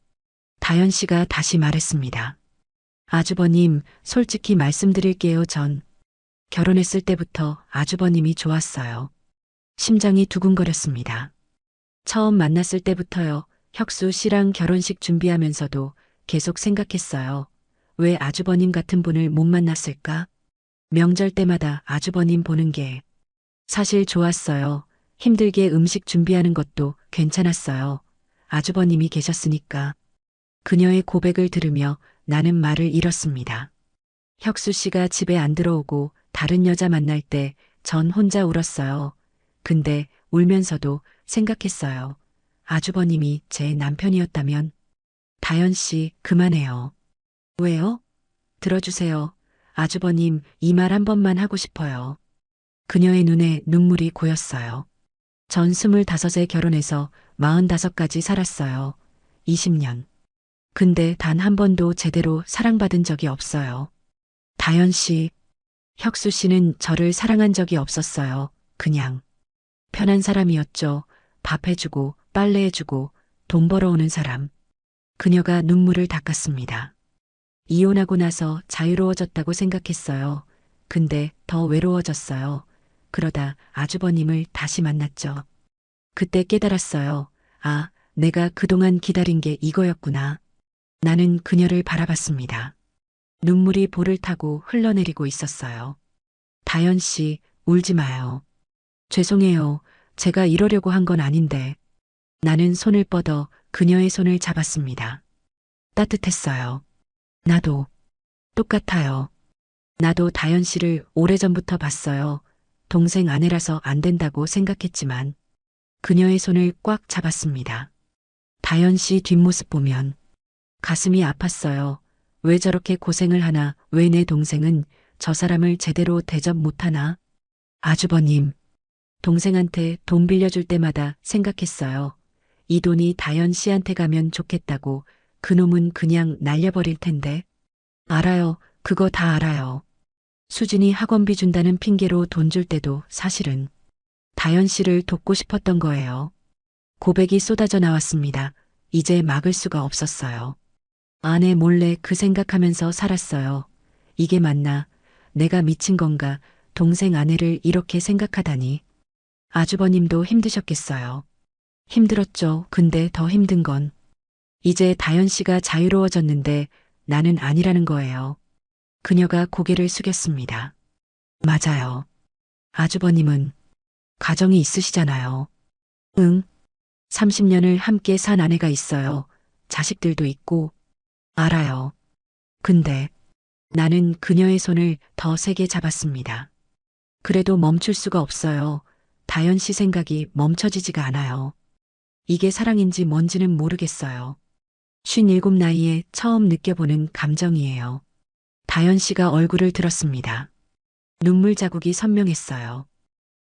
다현 씨가 다시 말했습니다. 아주버님, 솔직히 말씀드릴게요. 전 결혼했을 때부터 아주버님이 좋았어요. 심장이 두근거렸습니다. 처음 만났을 때부터요. 혁수 씨랑 결혼식 준비하면서도 계속 생각했어요. 왜 아주버님 같은 분을 못 만났을까? 명절 때마다 아주버님 보는 게 사실 좋았어요. 힘들게 음식 준비하는 것도 괜찮았어요. 아주버님이 계셨으니까. 그녀의 고백을 들으며 나는 말을 잃었습니다. 혁수 씨가 집에 안 들어오고 다른 여자 만날 때 전 혼자 울었어요. 근데 울면서도 생각했어요. 아주버님이 제 남편이었다면. 다현 씨, 그만해요. 왜요? 들어주세요. 아주버님, 이 말 한 번만 하고 싶어요. 그녀의 눈에 눈물이 고였어요. 전 25에 결혼해서 45까지 살았어요. 20년. 근데 단 한 번도 제대로 사랑받은 적이 없어요. 다현 씨, 혁수 씨는 저를 사랑한 적이 없었어요. 그냥 편한 사람이었죠. 밥 해주고 빨래해주고 돈 벌어오는 사람. 그녀가 눈물을 닦았습니다. 이혼하고 나서 자유로워졌다고 생각했어요. 근데 더 외로워졌어요. 그러다 아주버님을 다시 만났죠. 그때 깨달았어요. 아, 내가 그동안 기다린 게 이거였구나. 나는 그녀를 바라봤습니다. 눈물이 볼을 타고 흘러내리고 있었어요. 다현 씨, 울지 마요. 죄송해요. 제가 이러려고 한 건 아닌데. 나는 손을 뻗어 그녀의 손을 잡았습니다. 따뜻했어요. 나도. 똑같아요. 나도 다현 씨를 오래전부터 봤어요. 동생 아내라서 안 된다고 생각했지만 그녀의 손을 꽉 잡았습니다. 다현 씨 뒷모습 보면 가슴이 아팠어요. 왜 저렇게 고생을 하나, 왜 내 동생은 저 사람을 제대로 대접 못하나? 아주버님, 동생한테 돈 빌려줄 때마다 생각했어요. 이 돈이 다현 씨한테 가면 좋겠다고 그놈은 그냥 날려버릴 텐데. 알아요. 그거 다 알아요. 수진이 학원비 준다는 핑계로 돈 줄 때도 사실은 다현 씨를 돕고 싶었던 거예요. 고백이 쏟아져 나왔습니다. 이제 막을 수가 없었어요. 아내 몰래 그 생각하면서 살았어요. 이게 맞나? 내가 미친 건가? 동생 아내를 이렇게 생각하다니. 아주버님도 힘드셨겠어요. 힘들었죠. 근데 더 힘든 건 이제 다현 씨가 자유로워졌는데 나는 아니라는 거예요. 그녀가 고개를 숙였습니다. 맞아요. 아주버님은 가정이 있으시잖아요. 응. 30년을 함께 산 아내가 있어요. 자식들도 있고. 알아요. 근데 나는 그녀의 손을 더 세게 잡았습니다. 그래도 멈출 수가 없어요. 다현 씨 생각이 멈춰지지가 않아요. 이게 사랑인지 뭔지는 모르겠어요. 57 나이에 처음 느껴보는 감정이에요. 다현 씨가 얼굴을 들었습니다. 눈물 자국이 선명했어요.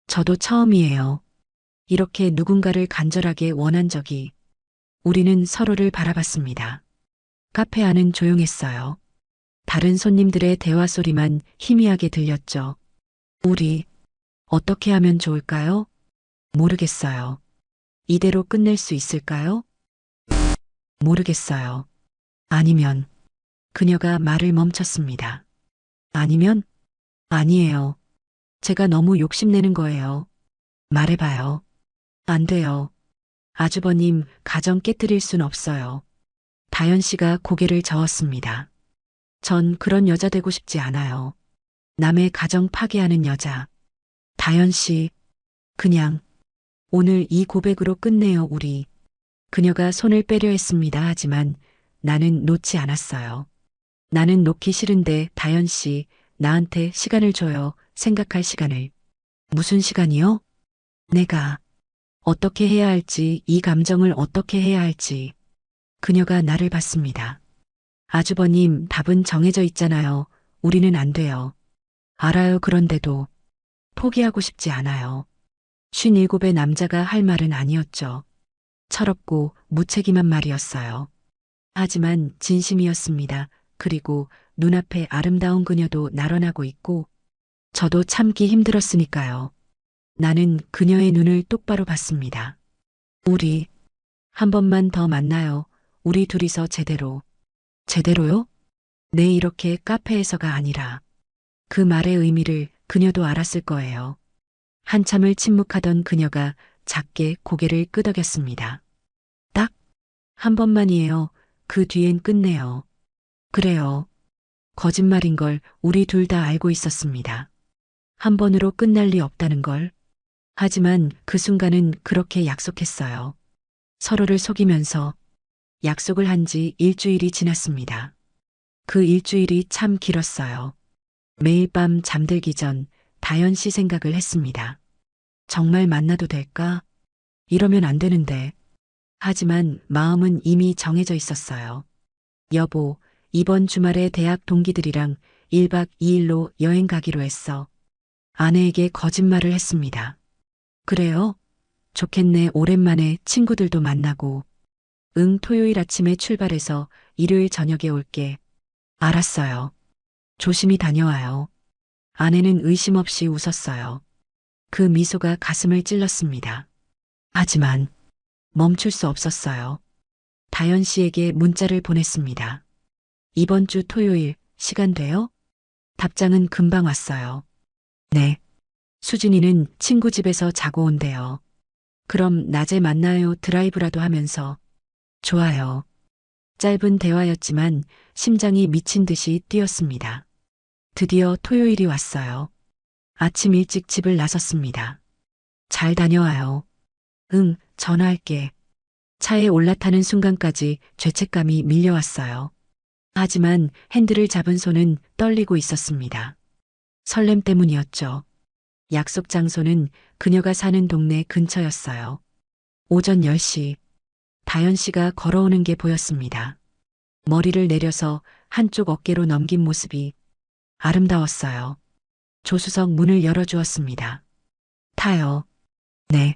저도 처음이에요. 이렇게 누군가를 간절하게 원한 적이. 우리는 서로를 바라봤습니다. 카페 안은 조용했어요. 다른 손님들의 대화 소리만 희미하게 들렸죠. 우리 어떻게 하면 좋을까요? 모르겠어요. 이대로 끝낼 수 있을까요? 모르겠어요. 아니면 그녀가 말을 멈췄습니다. 아니면? 아니에요. 제가 너무 욕심내는 거예요. 말해봐요. 안 돼요. 아주버님, 가정 깨뜨릴 순 없어요. 다현 씨가 고개를 저었습니다. 전 그런 여자 되고 싶지 않아요. 남의 가정 파괴하는 여자. 다현 씨, 그냥 오늘 이 고백으로 끝내요, 우리. 그녀가 손을 빼려 했습니다. 하지만 나는 놓지 않았어요. 나는 놓기 싫은데 다현 씨, 나한테 시간을 줘요. 생각할 시간을. 무슨 시간이요? 내가 어떻게 해야 할지, 이 감정을 어떻게 해야 할지. 그녀가 나를 봤습니다. 아주버님, 답은 정해져 있잖아요. 우리는 안 돼요. 알아요. 그런데도 포기하고 싶지 않아요. 57의 남자가 할 말은 아니었죠. 철없고 무책임한 말이었어요. 하지만 진심이었습니다. 그리고 눈앞에 아름다운 그녀도 날아나고 있고 저도 참기 힘들었으니까요. 나는 그녀의 눈을 똑바로 봤습니다. 우리 한 번만 더 만나요. 우리 둘이서 제대로. 제대로요? 네, 이렇게 카페에서가 아니라. 그 말의 의미를 그녀도 알았을 거예요. 한참을 침묵하던 그녀가 작게 고개를 끄덕였습니다. 딱 한 번만이에요. 그 뒤엔 끝내요. 그래요. 거짓말인 걸 우리 둘 다 알고 있었습니다. 한 번으로 끝날 리 없다는 걸. 하지만 그 순간은 그렇게 약속했어요. 서로를 속이면서 약속을 한 지 일주일이 지났습니다. 그 일주일이 참 길었어요. 매일 밤 잠들기 전 다현 씨 생각을 했습니다. 정말 만나도 될까? 이러면 안 되는데. 하지만 마음은 이미 정해져 있었어요. 여보, 이번 주말에 대학 동기들이랑 1박 2일로 여행 가기로 했어. 아내에게 거짓말을 했습니다. 그래요? 좋겠네. 오랜만에 친구들도 만나고. 응, 토요일 아침에 출발해서 일요일 저녁에 올게. 알았어요. 조심히 다녀와요. 아내는 의심 없이 웃었어요. 그 미소가 가슴을 찔렀습니다. 하지만 멈출 수 없었어요. 다현 씨에게 문자를 보냈습니다. 이번 주 토요일 시간 돼요? 답장은 금방 왔어요. 네. 수진이는 친구 집에서 자고 온대요. 그럼 낮에 만나요. 드라이브라도 하면서. 좋아요. 짧은 대화였지만 심장이 미친 듯이 뛰었습니다. 드디어 토요일이 왔어요. 아침 일찍 집을 나섰습니다. 잘 다녀와요. 응, 전화할게. 차에 올라타는 순간까지 죄책감이 밀려왔어요. 하지만 핸들을 잡은 손은 떨리고 있었습니다. 설렘 때문이었죠. 약속 장소는 그녀가 사는 동네 근처였어요. 오전 10시, 다현 씨가 걸어오는 게 보였습니다. 머리를 내려서 한쪽 어깨로 넘긴 모습이 아름다웠어요. 조수석 문을 열어주었습니다. 타요. 네.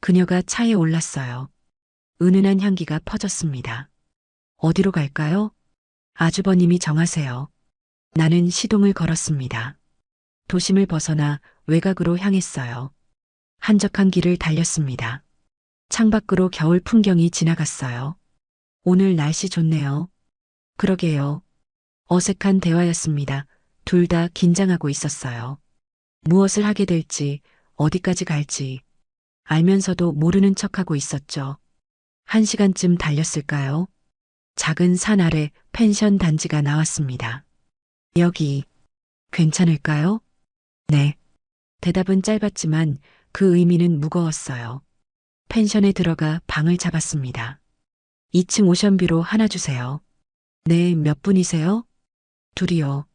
그녀가 차에 올랐어요. 은은한 향기가 퍼졌습니다. 어디로 갈까요? 아주버님이 정하세요. 나는 시동을 걸었습니다. 도심을 벗어나 외곽으로 향했어요. 한적한 길을 달렸습니다. 창밖으로 겨울 풍경이 지나갔어요. 오늘 날씨 좋네요. 그러게요. 어색한 대화였습니다. 둘 다 긴장하고 있었어요. 무엇을 하게 될지, 어디까지 갈지 알면서도 모르는 척하고 있었죠. 1시간쯤 달렸을까요? 작은 산 아래 펜션 단지가 나왔습니다. 여기 괜찮을까요? 네. 대답은 짧았지만 그 의미는 무거웠어요. 펜션에 들어가 방을 잡았습니다. 2층 오션뷰로 하나 주세요. 네, 몇 분이세요? 둘이요.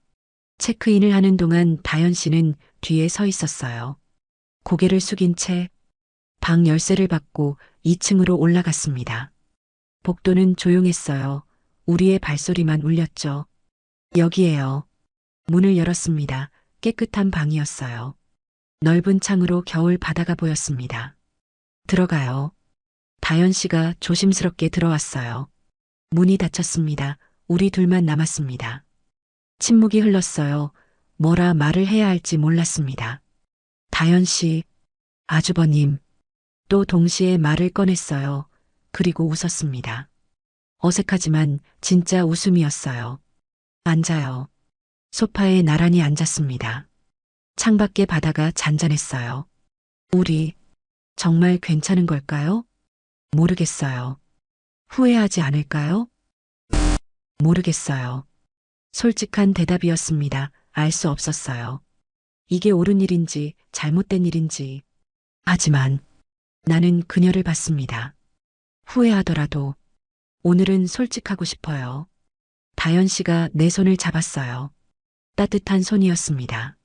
체크인을 하는 동안 다현 씨는 뒤에 서 있었어요. 고개를 숙인 채 방 열쇠를 받고 2층으로 올라갔습니다. 복도는 조용했어요. 우리의 발소리만 울렸죠. 여기에요. 문을 열었습니다. 깨끗한 방이었어요. 넓은 창으로 겨울 바다가 보였습니다. 들어가요. 다현 씨가 조심스럽게 들어왔어요. 문이 닫혔습니다. 우리 둘만 남았습니다. 침묵이 흘렀어요. 뭐라 말을 해야 할지 몰랐습니다. 다현 씨, 아주버님, 또 동시에 말을 꺼냈어요. 그리고 웃었습니다. 어색하지만 진짜 웃음이었어요. 앉아요. 소파에 나란히 앉았습니다. 창밖의 바다가 잔잔했어요. 우리 정말 괜찮은 걸까요? 모르겠어요. 후회하지 않을까요? 모르겠어요. 솔직한 대답이었습니다. 알 수 없었어요. 이게 옳은 일인지 잘못된 일인지. 하지만 나는 그녀를 봤습니다. 후회하더라도 오늘은 솔직하고 싶어요. 다현 씨가 내 손을 잡았어요. 따뜻한 손이었습니다.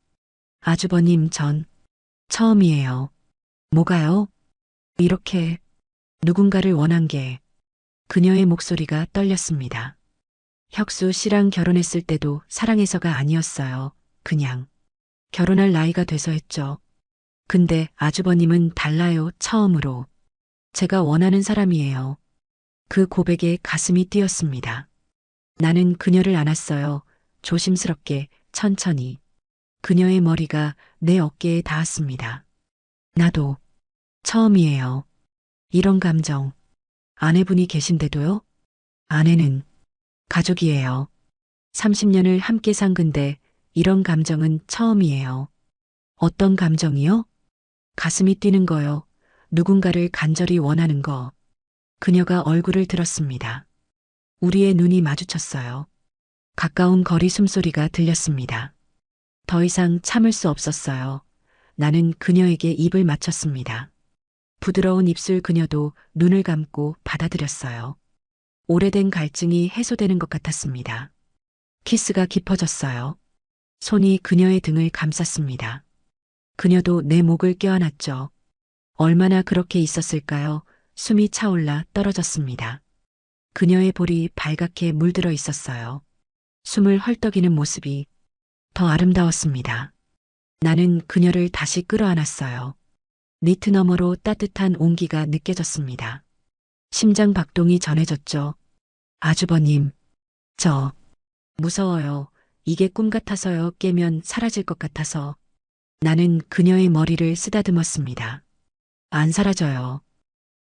아주버님, 전 처음이에요. 뭐가요? 이렇게 누군가를 원한 게. 그녀의 목소리가 떨렸습니다. 혁수 씨랑 결혼했을 때도 사랑해서가 아니었어요. 그냥 결혼할 나이가 돼서 했죠. 근데 아주버님은 달라요. 처음으로. 제가 원하는 사람이에요. 그 고백에 가슴이 뛰었습니다. 나는 그녀를 안았어요. 조심스럽게, 천천히. 그녀의 머리가 내 어깨에 닿았습니다. 나도 처음이에요. 이런 감정. 아내분이 계신데도요? 아내는 가족이에요. 30년을 함께 산 근데 이런 감정은 처음이에요. 어떤 감정이요? 가슴이 뛰는 거요. 누군가를 간절히 원하는 거. 그녀가 얼굴을 들었습니다. 우리의 눈이 마주쳤어요. 가까운 거리 숨소리가 들렸습니다. 더 이상 참을 수 없었어요. 나는 그녀에게 입을 맞췄습니다. 부드러운 입술 그녀도 눈을 감고 받아들였어요. 오래된 갈증이 해소되는 것 같았습니다. 키스가 깊어졌어요. 손이 그녀의 등을 감쌌습니다. 그녀도 내 목을 껴안았죠. 얼마나 그렇게 있었을까요? 숨이 차올라 떨어졌습니다. 그녀의 볼이 발갛게 물들어 있었어요. 숨을 헐떡이는 모습이 더 아름다웠습니다. 나는 그녀를 다시 끌어안았어요. 니트 너머로 따뜻한 온기가 느껴졌습니다. 심장 박동이 전해졌죠. 아주버님, 저 무서워요. 이게 꿈 같아서요. 깨면 사라질 것 같아서. 나는 그녀의 머리를 쓰다듬었습니다. 안 사라져요.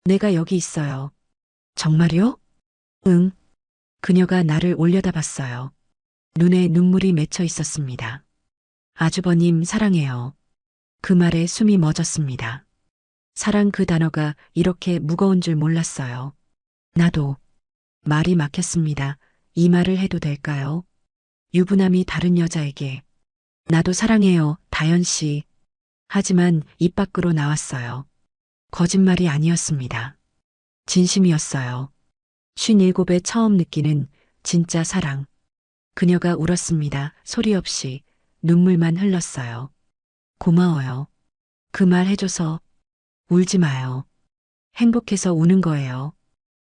내가 여기 있어요. 정말요? 응. 그녀가 나를 올려다봤어요. 눈에 눈물이 맺혀 있었습니다. 아주버님 사랑해요. 그 말에 숨이 멎었습니다. 사랑 그 단어가 이렇게 무거운 줄 몰랐어요. 나도. 말이 막혔습니다. 이 말을 해도 될까요? 유부남이 다른 여자에게. 나도 사랑해요, 다현 씨. 하지만 입 밖으로 나왔어요. 거짓말이 아니었습니다. 진심이었어요. 57에 처음 느끼는 진짜 사랑. 그녀가 울었습니다. 소리 없이 눈물만 흘렀어요. 고마워요. 그 말 해줘서. 울지 마요. 행복해서 우는 거예요.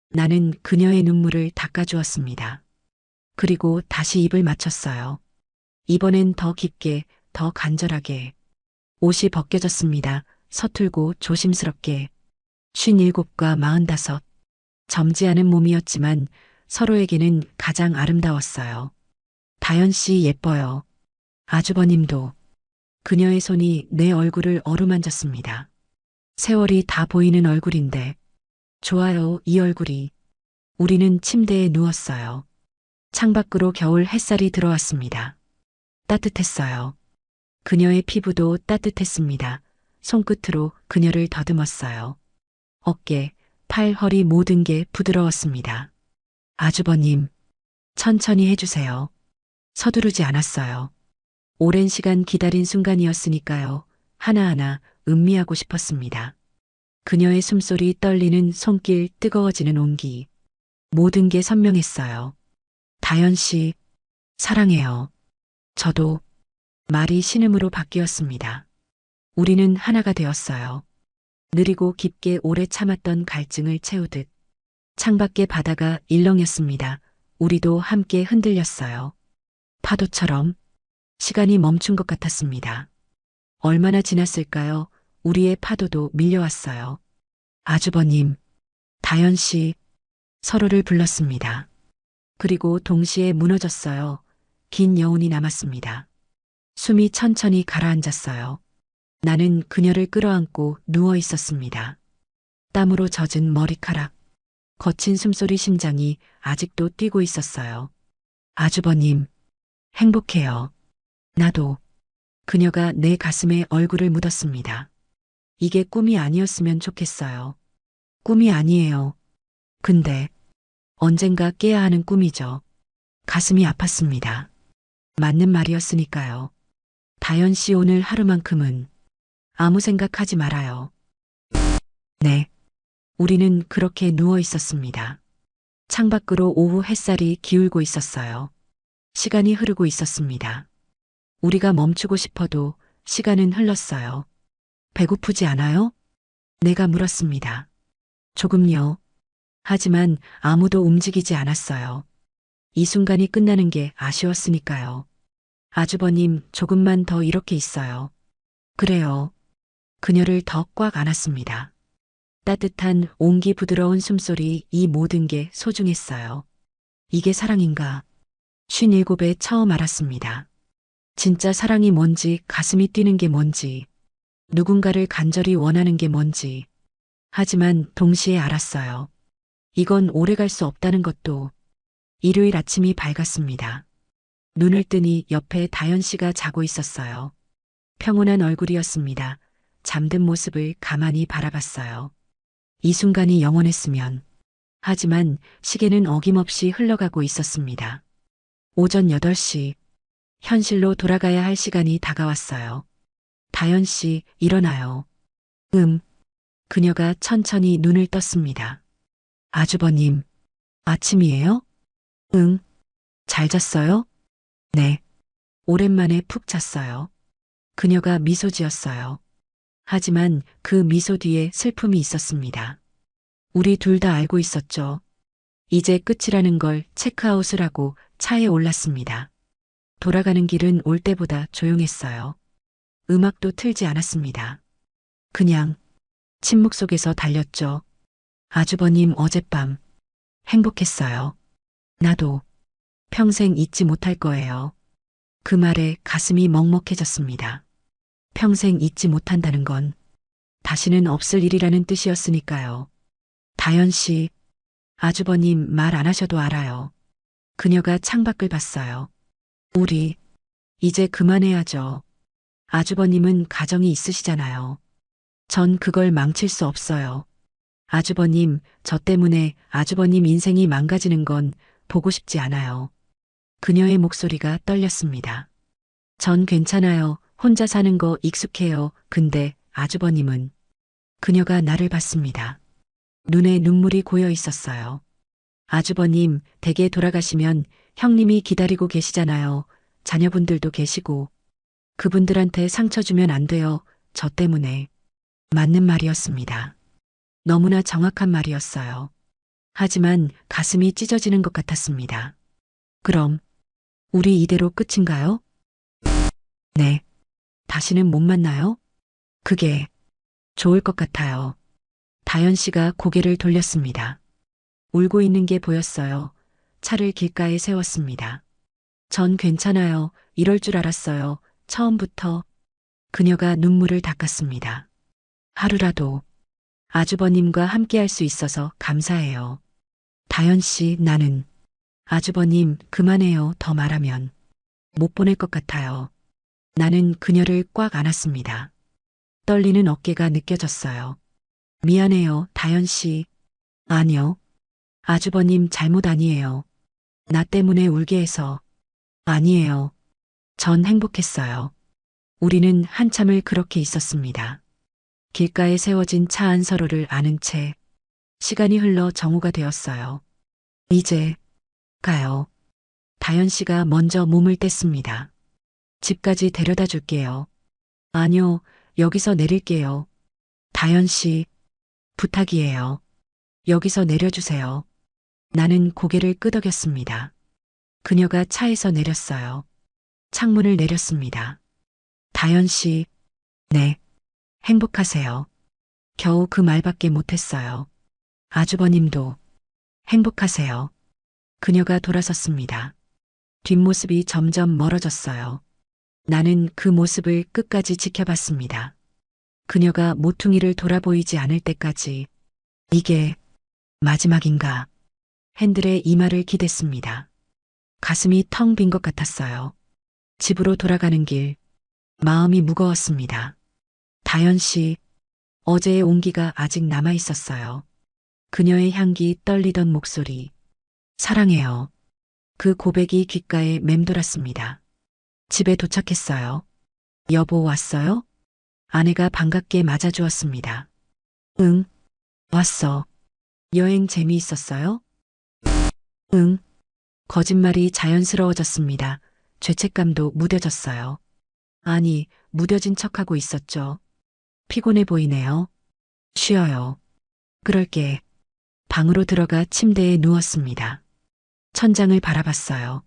나는 그녀의 눈물을 닦아주었습니다. 그리고 다시 입을 맞췄어요. 이번엔 더 깊게, 더 간절하게. 옷이 벗겨졌습니다. 서툴고 조심스럽게. 57과 45. 젊지 않은 몸이었지만 서로에게는 가장 아름다웠어요. 다현 씨 예뻐요. 아주버님도. 그녀의 손이 내 얼굴을 어루만졌습니다. 세월이 다 보이는 얼굴인데. 좋아요, 이 얼굴이. 우리는 침대에 누웠어요. 창밖으로 겨울 햇살이 들어왔습니다. 따뜻했어요. 그녀의 피부도 따뜻했습니다. 손끝으로 그녀를 더듬었어요. 어깨, 팔, 허리 모든 게 부드러웠습니다. 아주버님, 천천히 해주세요. 서두르지 않았어요. 오랜 시간 기다린 순간이었으니까요. 하나하나 음미하고 싶었습니다. 그녀의 숨소리, 떨리는 손길, 뜨거워지는 온기. 모든 게 선명했어요. 다현 씨, 사랑해요. 저도. 말이 신음으로 바뀌었습니다. 우리는 하나가 되었어요. 느리고 깊게 오래 참았던 갈증을 채우듯. 창밖의 바다가 일렁였습니다. 우리도 함께 흔들렸어요. 파도처럼 시간이 멈춘 것 같았습니다. 얼마나 지났을까요? 우리의 파도도 밀려왔어요. 아주버님, 다현 씨, 서로를 불렀습니다. 그리고 동시에 무너졌어요. 긴 여운이 남았습니다. 숨이 천천히 가라앉았어요. 나는 그녀를 끌어안고 누워 있었습니다. 땀으로 젖은 머리카락, 거친 숨소리, 심장이 아직도 뛰고 있었어요. 아주버님, 행복해요. 나도. 그녀가 내 가슴에 얼굴을 묻었습니다. 이게 꿈이 아니었으면 좋겠어요. 꿈이 아니에요. 근데 언젠가 깨야 하는 꿈이죠. 가슴이 아팠습니다. 맞는 말이었으니까요. 다현 씨, 오늘 하루만큼은 아무 생각하지 말아요. 네. 우리는 그렇게 누워 있었습니다. 창밖으로 오후 햇살이 기울고 있었어요. 시간이 흐르고 있었습니다. 우리가 멈추고 싶어도 시간은 흘렀어요. 배고프지 않아요? 내가 물었습니다. 조금요. 하지만 아무도 움직이지 않았어요. 이 순간이 끝나는 게 아쉬웠으니까요. 아주버님, 조금만 더 이렇게 있어요. 그래요. 그녀를 더 꽉 안았습니다. 따뜻한 온기, 부드러운 숨소리, 이 모든 게 소중했어요. 이게 사랑인가? 57에 처음 알았습니다. 진짜 사랑이 뭔지, 가슴이 뛰는 게 뭔지, 누군가를 간절히 원하는 게 뭔지. 하지만 동시에 알았어요. 이건 오래 갈 수 없다는 것도. 일요일 아침이 밝았습니다. 눈을 뜨니 옆에 다현 씨가 자고 있었어요. 평온한 얼굴이었습니다. 잠든 모습을 가만히 바라봤어요. 이 순간이 영원했으면. 하지만 시계는 어김없이 흘러가고 있었습니다. 오전 8시. 현실로 돌아가야 할 시간이 다가왔어요. 다현 씨, 일어나요. 그녀가 천천히 눈을 떴습니다. 아주버님, 아침이에요? 응. 잘 잤어요? 네. 오랜만에 푹 잤어요. 그녀가 미소 지었어요. 하지만 그 미소 뒤에 슬픔이 있었습니다. 우리 둘 다 알고 있었죠. 이제 끝이라는 걸. 체크아웃을 하고 차에 올랐습니다. 돌아가는 길은 올 때보다 조용했어요. 음악도 틀지 않았습니다. 그냥 침묵 속에서 달렸죠. 아주버님, 어젯밤 행복했어요. 나도. 평생 잊지 못할 거예요. 그 말에 가슴이 먹먹해졌습니다. 평생 잊지 못한다는 건 다시는 없을 일이라는 뜻이었으니까요. 다현 씨, 아주버님 말 안 하셔도 알아요. 그녀가 창밖을 봤어요. 우리 이제 그만해야죠. 아주버님은 가정이 있으시잖아요. 전 그걸 망칠 수 없어요. 아주버님, 저 때문에 아주버님 인생이 망가지는 건 보고 싶지 않아요. 그녀의 목소리가 떨렸습니다. 전 괜찮아요. 혼자 사는 거 익숙해요. 근데 아주버님은. 그녀가 나를 봤습니다. 눈에 눈물이 고여 있었어요. 아주버님, 댁에 돌아가시면 형님이 기다리고 계시잖아요. 자녀분들도 계시고. 그분들한테 상처 주면 안 돼요. 저 때문에. 맞는 말이었습니다. 너무나 정확한 말이었어요. 하지만 가슴이 찢어지는 것 같았습니다. 그럼 우리 이대로 끝인가요? 네. 다시는 못 만나요? 그게 좋을 것 같아요. 다현 씨가 고개를 돌렸습니다. 울고 있는 게 보였어요. 차를 길가에 세웠습니다. 전 괜찮아요. 이럴 줄 알았어요. 처음부터. 그녀가 눈물을 닦았습니다. 하루라도 아주버님과 함께 할 수 있어서 감사해요. 다현 씨, 나는 아주버님, 그만해요. 더 말하면 못 보낼 것 같아요. 나는 그녀를 꽉 안았습니다. 떨리는 어깨가 느껴졌어요. 미안해요, 다현 씨. 아니요. 아주버님 잘못 아니에요. 나 때문에 울게 해서. 아니에요. 전 행복했어요. 우리는 한참을 그렇게 있었습니다. 길가에 세워진 차 안 서로를 아는 채 시간이 흘러 정오가 되었어요. 이제 가요. 다현 씨가 먼저 몸을 뗐습니다. 집까지 데려다 줄게요. 아니요, 여기서 내릴게요. 다현 씨, 부탁이에요. 여기서 내려주세요. 나는 고개를 끄덕였습니다. 그녀가 차에서 내렸어요. 창문을 내렸습니다. 다현 씨, 네, 행복하세요. 겨우 그 말밖에 못했어요. 아주버님도 행복하세요. 그녀가 돌아섰습니다. 뒷모습이 점점 멀어졌어요. 나는 그 모습을 끝까지 지켜봤습니다. 그녀가 모퉁이를 돌아보이지 않을 때까지 이게 마지막인가? 핸들에 이마를 기댔습니다. 가슴이 텅 빈 것 같았어요. 집으로 돌아가는 길, 마음이 무거웠습니다. 다현 씨, 어제의 온기가 아직 남아 있었어요. 그녀의 향기, 떨리던 목소리. 사랑해요. 그 고백이 귓가에 맴돌았습니다. 집에 도착했어요. 여보 왔어요? 아내가 반갑게 맞아주었습니다. 응, 왔어. 여행 재미있었어요? 응. 거짓말이 자연스러워졌습니다. 죄책감도 무뎌졌어요. 아니, 무뎌진 척하고 있었죠. 피곤해 보이네요. 쉬어요. 그럴게. 방으로 들어가 침대에 누웠습니다. 천장을 바라봤어요.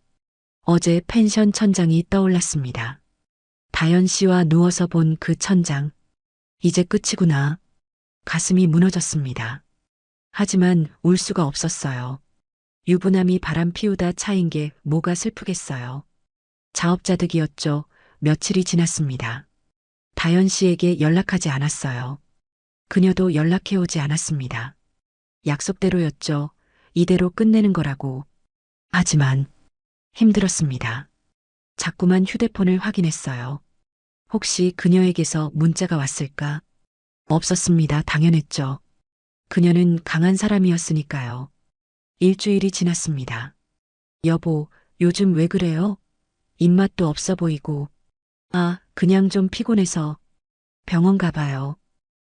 어제 펜션 천장이 떠올랐습니다. 다현 씨와 누워서 본 그 천장. 이제 끝이구나. 가슴이 무너졌습니다. 하지만 울 수가 없었어요. 유부남이 바람 피우다 차인 게 뭐가 슬프겠어요. 자업자득이었죠. 며칠이 지났습니다. 다현 씨에게 연락하지 않았어요. 그녀도 연락해오지 않았습니다. 약속대로였죠. 이대로 끝내는 거라고. 하지만 힘들었습니다. 자꾸만 휴대폰을 확인했어요. 혹시 그녀에게서 문자가 왔을까? 없었습니다. 당연했죠. 그녀는 강한 사람이었으니까요. 일주일이 지났습니다. 여보, 요즘 왜 그래요? 입맛도 없어 보이고. 아, 그냥 좀 피곤해서. 병원 가봐요.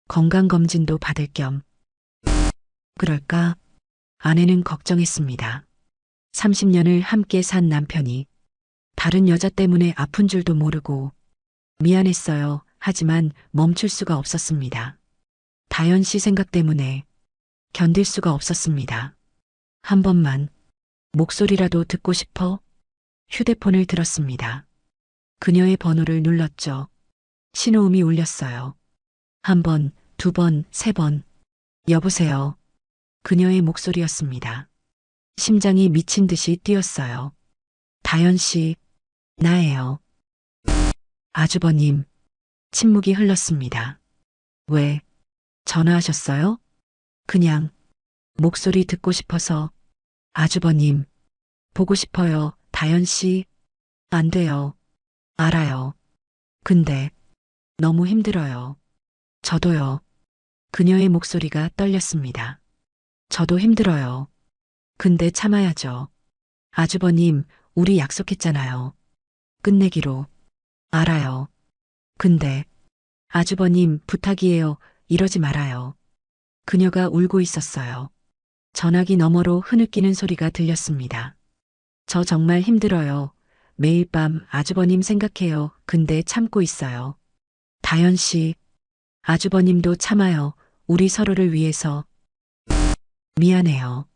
건강검진도 받을 겸. 그럴까? 아내는 걱정했습니다. 30년을 함께 산 남편이 다른 여자 때문에 아픈 줄도 모르고 미안했어요. 하지만 멈출 수가 없었습니다. 다현 씨 생각 때문에 견딜 수가 없었습니다. 한 번만 목소리라도 듣고 싶어? 휴대폰을 들었습니다. 그녀의 번호를 눌렀죠. 신호음이 울렸어요. 한 번, 두 번, 세 번. 여보세요. 그녀의 목소리였습니다. 심장이 미친 듯이 뛰었어요. 다현 씨, 나예요. 아주버님. 침묵이 흘렀습니다. 왜? 전화하셨어요? 그냥 목소리 듣고 싶어서. 아주버님. 보고 싶어요. 다현 씨. 안 돼요. 알아요. 근데 너무 힘들어요. 저도요. 그녀의 목소리가 떨렸습니다. 저도 힘들어요. 근데 참아야죠. 아주버님, 우리 약속했잖아요. 끝내기로. 알아요. 근데 아주버님, 부탁이에요. 이러지 말아요. 그녀가 울고 있었어요. 전화기 너머로 흐느끼는 소리가 들렸습니다. 저 정말 힘들어요. 매일 밤 아주버님 생각해요. 근데 참고 있어요. 다현 씨, 아주버님도 참아요. 우리 서로를 위해서. 미안해요.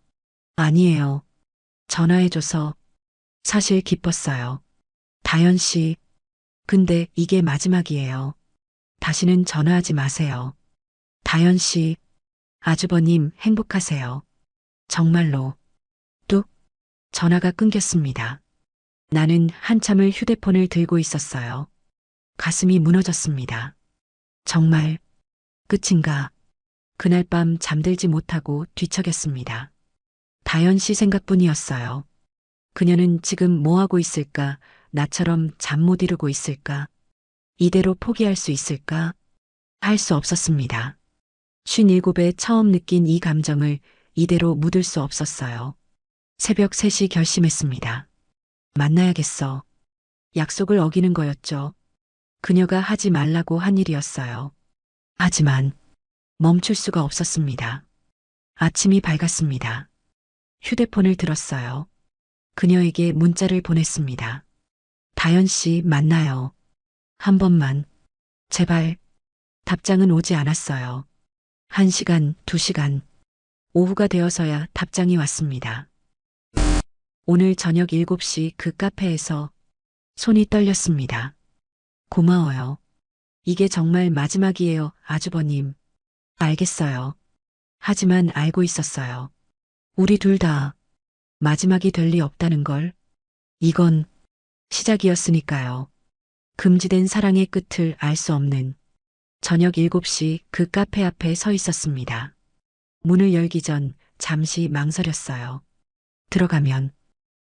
아니에요. 전화해줘서 사실 기뻤어요. 다현 씨, 근데 이게 마지막이에요. 다시는 전화하지 마세요. 다현 씨, 아주버님 행복하세요. 정말로. 뚝. 전화가 끊겼습니다. 나는 한참을 휴대폰을 들고 있었어요. 가슴이 무너졌습니다. 정말 끝인가? 그날 밤 잠들지 못하고 뒤척였습니다. 다현 씨 생각뿐이었어요. 그녀는 지금 뭐하고 있을까? 나처럼 잠 못 이루고 있을까? 이대로 포기할 수 있을까? 할 수 없었습니다. 57에 처음 느낀 이 감정을 이대로 묻을 수 없었어요. 새벽 3시 결심했습니다. 만나야겠어. 약속을 어기는 거였죠. 그녀가 하지 말라고 한 일이었어요. 하지만 멈출 수가 없었습니다. 아침이 밝았습니다. 휴대폰을 들었어요. 그녀에게 문자를 보냈습니다. 다현 씨 만나요. 한 번만. 제발. 답장은 오지 않았어요. 1시간, 2시간. 오후가 되어서야 답장이 왔습니다. 오늘 저녁 7시 그 카페에서. 손이 떨렸습니다. 고마워요. 이게 정말 마지막이에요, 아주버님. 알겠어요. 하지만 알고 있었어요. 우리 둘 다 마지막이 될 리 없다는 걸. 이건 시작이었으니까요. 금지된 사랑의 끝을 알 수 없는. 저녁 7시 그 카페 앞에 서 있었습니다. 문을 열기 전 잠시 망설였어요. 들어가면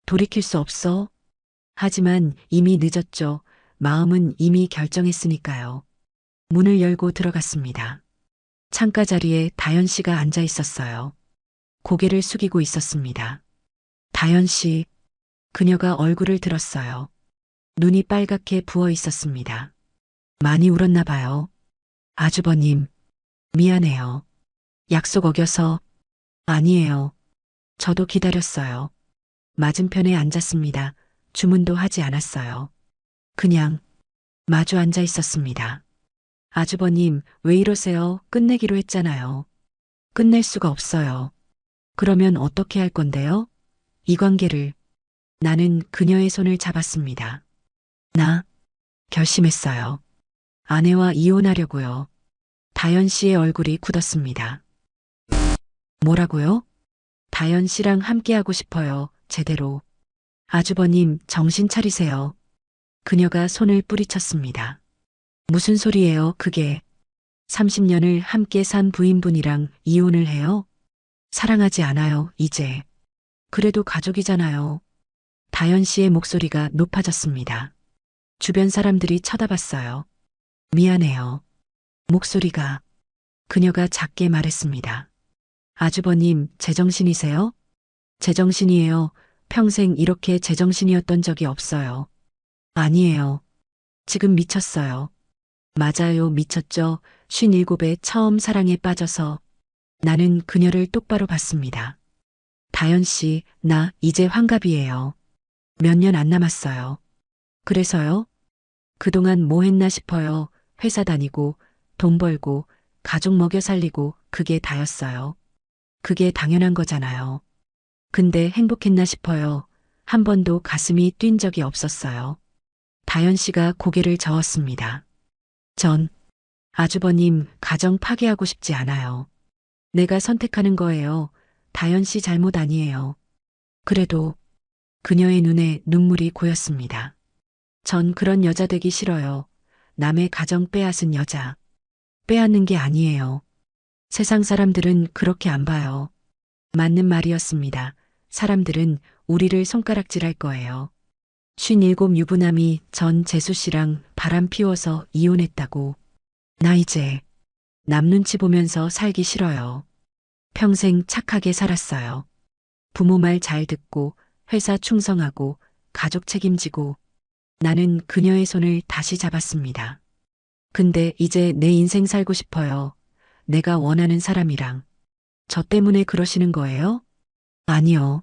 돌이킬 수 없어? 하지만 이미 늦었죠. 마음은 이미 결정했으니까요. 문을 열고 들어갔습니다. 창가 자리에 다현 씨가 앉아 있었어요. 고개를 숙이고 있었습니다. 다현 씨, 그녀가 얼굴을 들었어요. 눈이 빨갛게 부어 있었습니다. 많이 울었나 봐요. 아주버님, 미안해요. 약속 어겨서. 아니에요. 저도 기다렸어요. 맞은편에 앉았습니다. 주문도 하지 않았어요. 그냥 마주 앉아 있었습니다. 아주버님, 왜 이러세요? 끝내기로 했잖아요. 끝낼 수가 없어요. 그러면 어떻게 할 건데요? 이 관계를. 나는 그녀의 손을 잡았습니다. 나 결심했어요. 아내와 이혼하려고요. 다현 씨의 얼굴이 굳었습니다. 뭐라고요? 다현 씨랑 함께하고 싶어요. 제대로. 아주버님, 정신 차리세요. 그녀가 손을 뿌리쳤습니다. 무슨 소리예요, 그게. 30년을 함께 산 부인분이랑 이혼을 해요? 사랑하지 않아요, 이제. 그래도 가족이잖아요. 다현 씨의 목소리가 높아졌습니다. 주변 사람들이 쳐다봤어요. 미안해요. 목소리가. 그녀가 작게 말했습니다. 아주버님, 제정신이세요? 제정신이에요. 평생 이렇게 제정신이었던 적이 없어요. 아니에요. 지금 미쳤어요. 맞아요, 미쳤죠. 57에 처음 사랑에 빠져서. 나는 그녀를 똑바로 봤습니다. 다현 씨, 나 이제 환갑이에요. 몇 년 안 남았어요. 그래서요? 그동안 뭐 했나 싶어요. 회사 다니고, 돈 벌고, 가족 먹여 살리고, 그게 다였어요. 그게 당연한 거잖아요. 근데 행복했나 싶어요. 한 번도 가슴이 뛴 적이 없었어요. 다현 씨가 고개를 저었습니다. 전, 아주버님, 가정 파괴하고 싶지 않아요. 내가 선택하는 거예요. 다현 씨 잘못 아니에요. 그래도 그녀의 눈에 눈물이 고였습니다. 전 그런 여자 되기 싫어요. 남의 가정 빼앗은 여자. 빼앗는 게 아니에요. 세상 사람들은 그렇게 안 봐요. 맞는 말이었습니다. 사람들은 우리를 손가락질할 거예요. 57 유부남이 전 재수 씨랑 바람 피워서 이혼했다고. 나 이제 남 눈치 보면서 살기 싫어요. 평생 착하게 살았어요. 부모 말 잘 듣고 회사 충성하고 가족 책임지고. 나는 그녀의 손을 다시 잡았습니다. 근데 이제 내 인생 살고 싶어요. 내가 원하는 사람이랑. 저 때문에 그러시는 거예요? 아니요.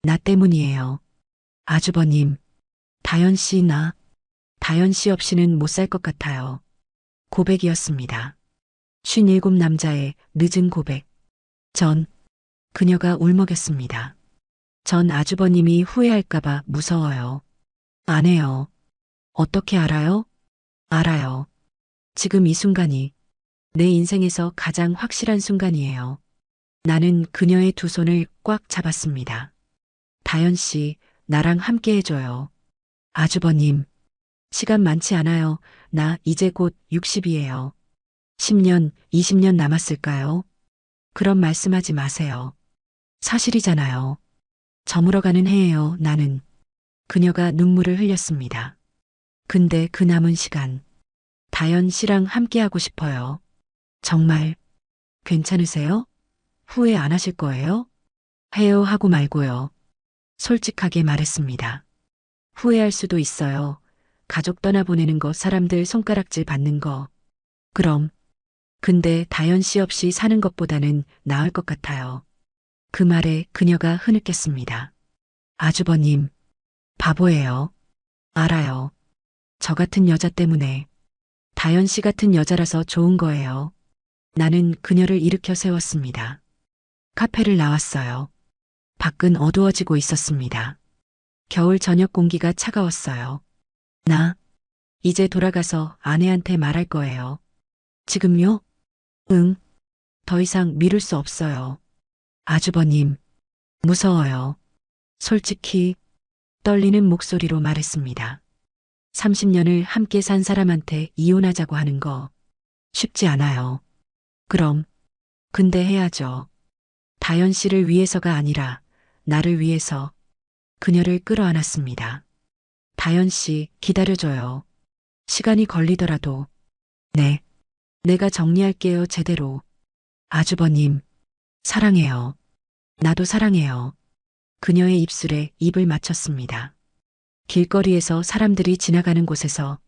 나 때문이에요. 아주버님, 다현 씨 다현 씨 없이는 못 살 것 같아요. 고백이었습니다. 57 남자의 늦은 고백. 그녀가 울먹였습니다. 전 아주버님이 후회할까봐 무서워요. 안 해요. 어떻게 알아요? 알아요. 지금 이 순간이 내 인생에서 가장 확실한 순간이에요. 나는 그녀의 두 손을 꽉 잡았습니다. 다현 씨, 나랑 함께 해줘요. 아주버님, 시간 많지 않아요. 나 이제 곧 60이에요. 10년, 20년 남았을까요? 그런 말씀하지 마세요. 사실이잖아요. 저물어가는 해예요, 나는. 그녀가 눈물을 흘렸습니다. 근데 그 남은 시간, 다현 씨랑 함께하고 싶어요. 정말 괜찮으세요? 후회 안 하실 거예요? 해요 하고 말고요. 솔직하게 말했습니다. 후회할 수도 있어요. 가족 떠나보내는 거, 사람들 손가락질 받는 거. 그럼. 근데 다현 씨 없이 사는 것보다는 나을 것 같아요. 그 말에 그녀가 흐느꼈습니다. 아주버님, 바보예요. 알아요. 저 같은 여자 때문에. 다현 씨 같은 여자라서 좋은 거예요. 나는 그녀를 일으켜 세웠습니다. 카페를 나왔어요. 밖은 어두워지고 있었습니다. 겨울 저녁 공기가 차가웠어요. 나 이제 돌아가서 아내한테 말할 거예요. 지금요? 응. 더 이상 미룰 수 없어요. 아주버님, 무서워요. 솔직히 떨리는 목소리로 말했습니다. 30년을 함께 산 사람한테 이혼하자고 하는 거 쉽지 않아요. 그럼, 근데 해야죠. 다현 씨를 위해서가 아니라 나를 위해서. 그녀를 끌어안았습니다. 다현 씨, 기다려줘요. 시간이 걸리더라도. 네. 내가 정리할게요, 제대로. 아주버님, 사랑해요. 나도 사랑해요. 그녀의 입술에 입을 맞췄습니다. 길거리에서 사람들이 지나가는 곳에서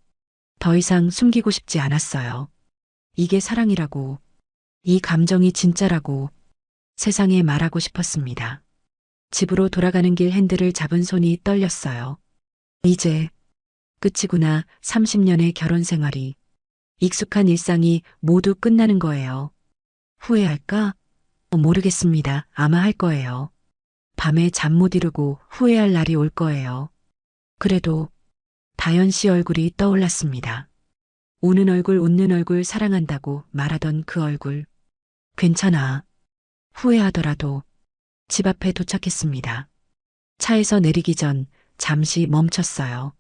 더 이상 숨기고 싶지 않았어요. 이게 사랑이라고, 이 감정이 진짜라고 세상에 말하고 싶었습니다. 집으로 돌아가는 길 핸들을 잡은 손이 떨렸어요. 이제 끝이구나. 30년의 결혼 생활이, 익숙한 일상이 모두 끝나는 거예요. 후회할까? 모르겠습니다. 아마 할 거예요. 밤에 잠 못 이루고 후회할 날이 올 거예요. 그래도 다현 씨 얼굴이 떠올랐습니다. 우는 얼굴, 웃는 얼굴, 사랑한다고 말하던 그 얼굴. 괜찮아. 후회하더라도. 집 앞에 도착했습니다. 차에서 내리기 전 잠시 멈췄어요.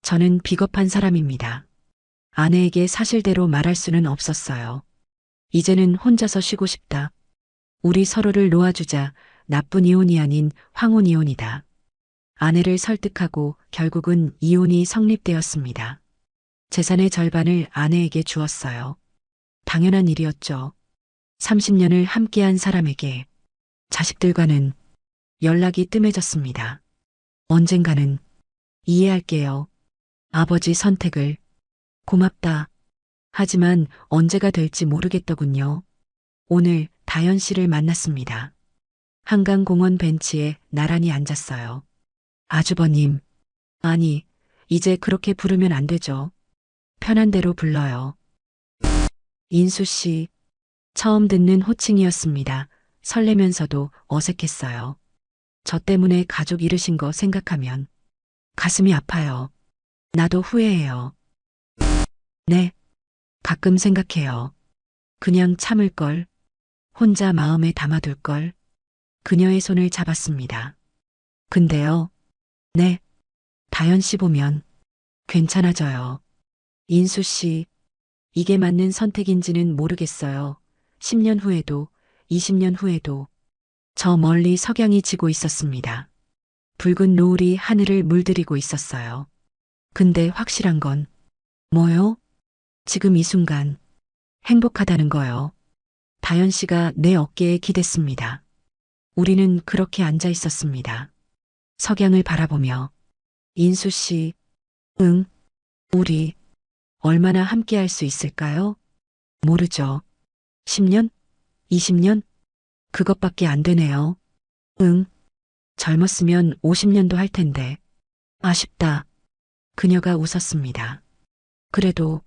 저는 비겁한 사람입니다. 아내에게 사실대로 말할 수는 없었어요. 이제는 혼자서 쉬고 싶다. 우리 서로를 놓아주자. 나쁜 이혼이 아닌 황혼 이혼이다. 아내를 설득하고 결국은 이혼이 성립되었습니다. 재산의 절반을 아내에게 주었어요. 당연한 일이었죠. 30년을 함께한 사람에게. 자식들과는 연락이 뜸해졌습니다. 언젠가는 이해할게요. 아버지 선택을. 고맙다. 하지만 언제가 될지 모르겠더군요. 오늘 다현 씨를 만났습니다. 한강공원 벤치에 나란히 앉았어요. 아주버님. 아니, 이제 그렇게 부르면 안 되죠. 편한 대로 불러요. 인수 씨. 처음 듣는 호칭이었습니다. 설레면서도 어색했어요. 저 때문에 가족 잃으신 거 생각하면 가슴이 아파요. 나도 후회해요. 네. 가끔 생각해요. 그냥 참을걸. 혼자 마음에 담아둘걸. 그녀의 손을 잡았습니다. 근데요. 네. 다현 씨 보면 괜찮아져요. 인수 씨. 이게 맞는 선택인지는 모르겠어요. 10년 후에도, 20년 후에도. 저 멀리 석양이 지고 있었습니다. 붉은 노을이 하늘을 물들이고 있었어요. 근데 확실한 건 뭐요? 지금 이 순간 행복하다는 거요. 다현 씨가 내 어깨에 기댔습니다. 우리는 그렇게 앉아 있었습니다. 석양을 바라보며. 인수 씨, 응, 우리 얼마나 함께 할 수 있을까요? 모르죠. 10년? 20년? 그것밖에 안 되네요. 응. 젊었으면 50년도 할 텐데. 아쉽다. 그녀가 웃었습니다. 그래도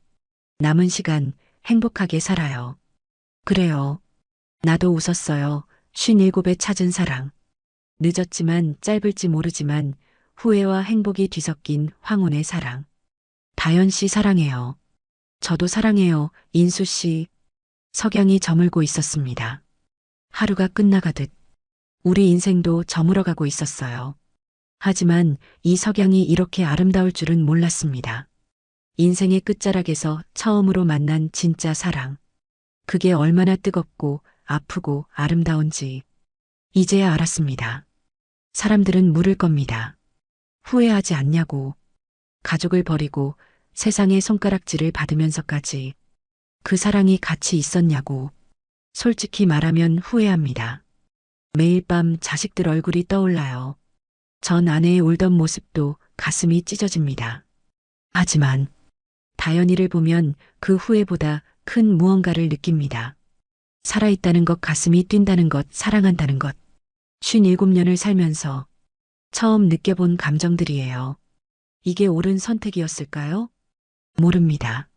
남은 시간 행복하게 살아요. 그래요. 나도 웃었어요. 57에 찾은 사랑. 늦었지만 짧을지 모르지만 후회와 행복이 뒤섞인 황혼의 사랑. 다현 씨 사랑해요. 저도 사랑해요. 인수 씨. 석양이 저물고 있었습니다. 하루가 끝나가듯 우리 인생도 저물어가고 있었어요. 하지만 이 석양이 이렇게 아름다울 줄은 몰랐습니다. 인생의 끝자락에서 처음으로 만난 진짜 사랑. 그게 얼마나 뜨겁고 아프고 아름다운지 이제야 알았습니다. 사람들은 물을 겁니다. 후회하지 않냐고. 가족을 버리고 세상의 손가락질을 받으면서까지 그 사랑이 가치 있었냐고. 솔직히 말하면 후회합니다. 매일 밤 자식들 얼굴이 떠올라요. 전 아내의 울던 모습도 가슴이 찢어집니다. 하지만 다연이를 보면 그 후회보다 큰 무언가를 느낍니다. 살아있다는 것, 가슴이 뛴다는 것, 사랑한다는 것. 57년을 살면서 처음 느껴본 감정들이에요. 이게 옳은 선택이었을까요? 모릅니다.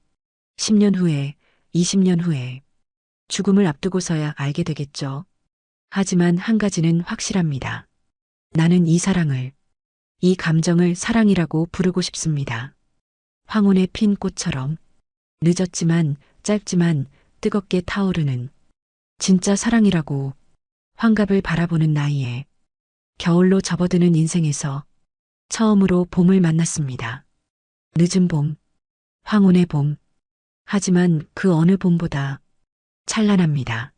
10년 후에, 20년 후에 죽음을 앞두고서야 알게 되겠죠. 하지만 한 가지는 확실합니다. 나는 이 사랑을, 이 감정을 사랑이라고 부르고 싶습니다. 황혼에 핀 꽃처럼 늦었지만 짧지만 뜨겁게 타오르는 진짜 사랑이라고. 환갑을 바라보는 나이에 겨울로 접어드는 인생에서 처음으로 봄을 만났습니다. 늦은 봄, 황혼의 봄. 하지만 그 어느 봄보다 찬란합니다.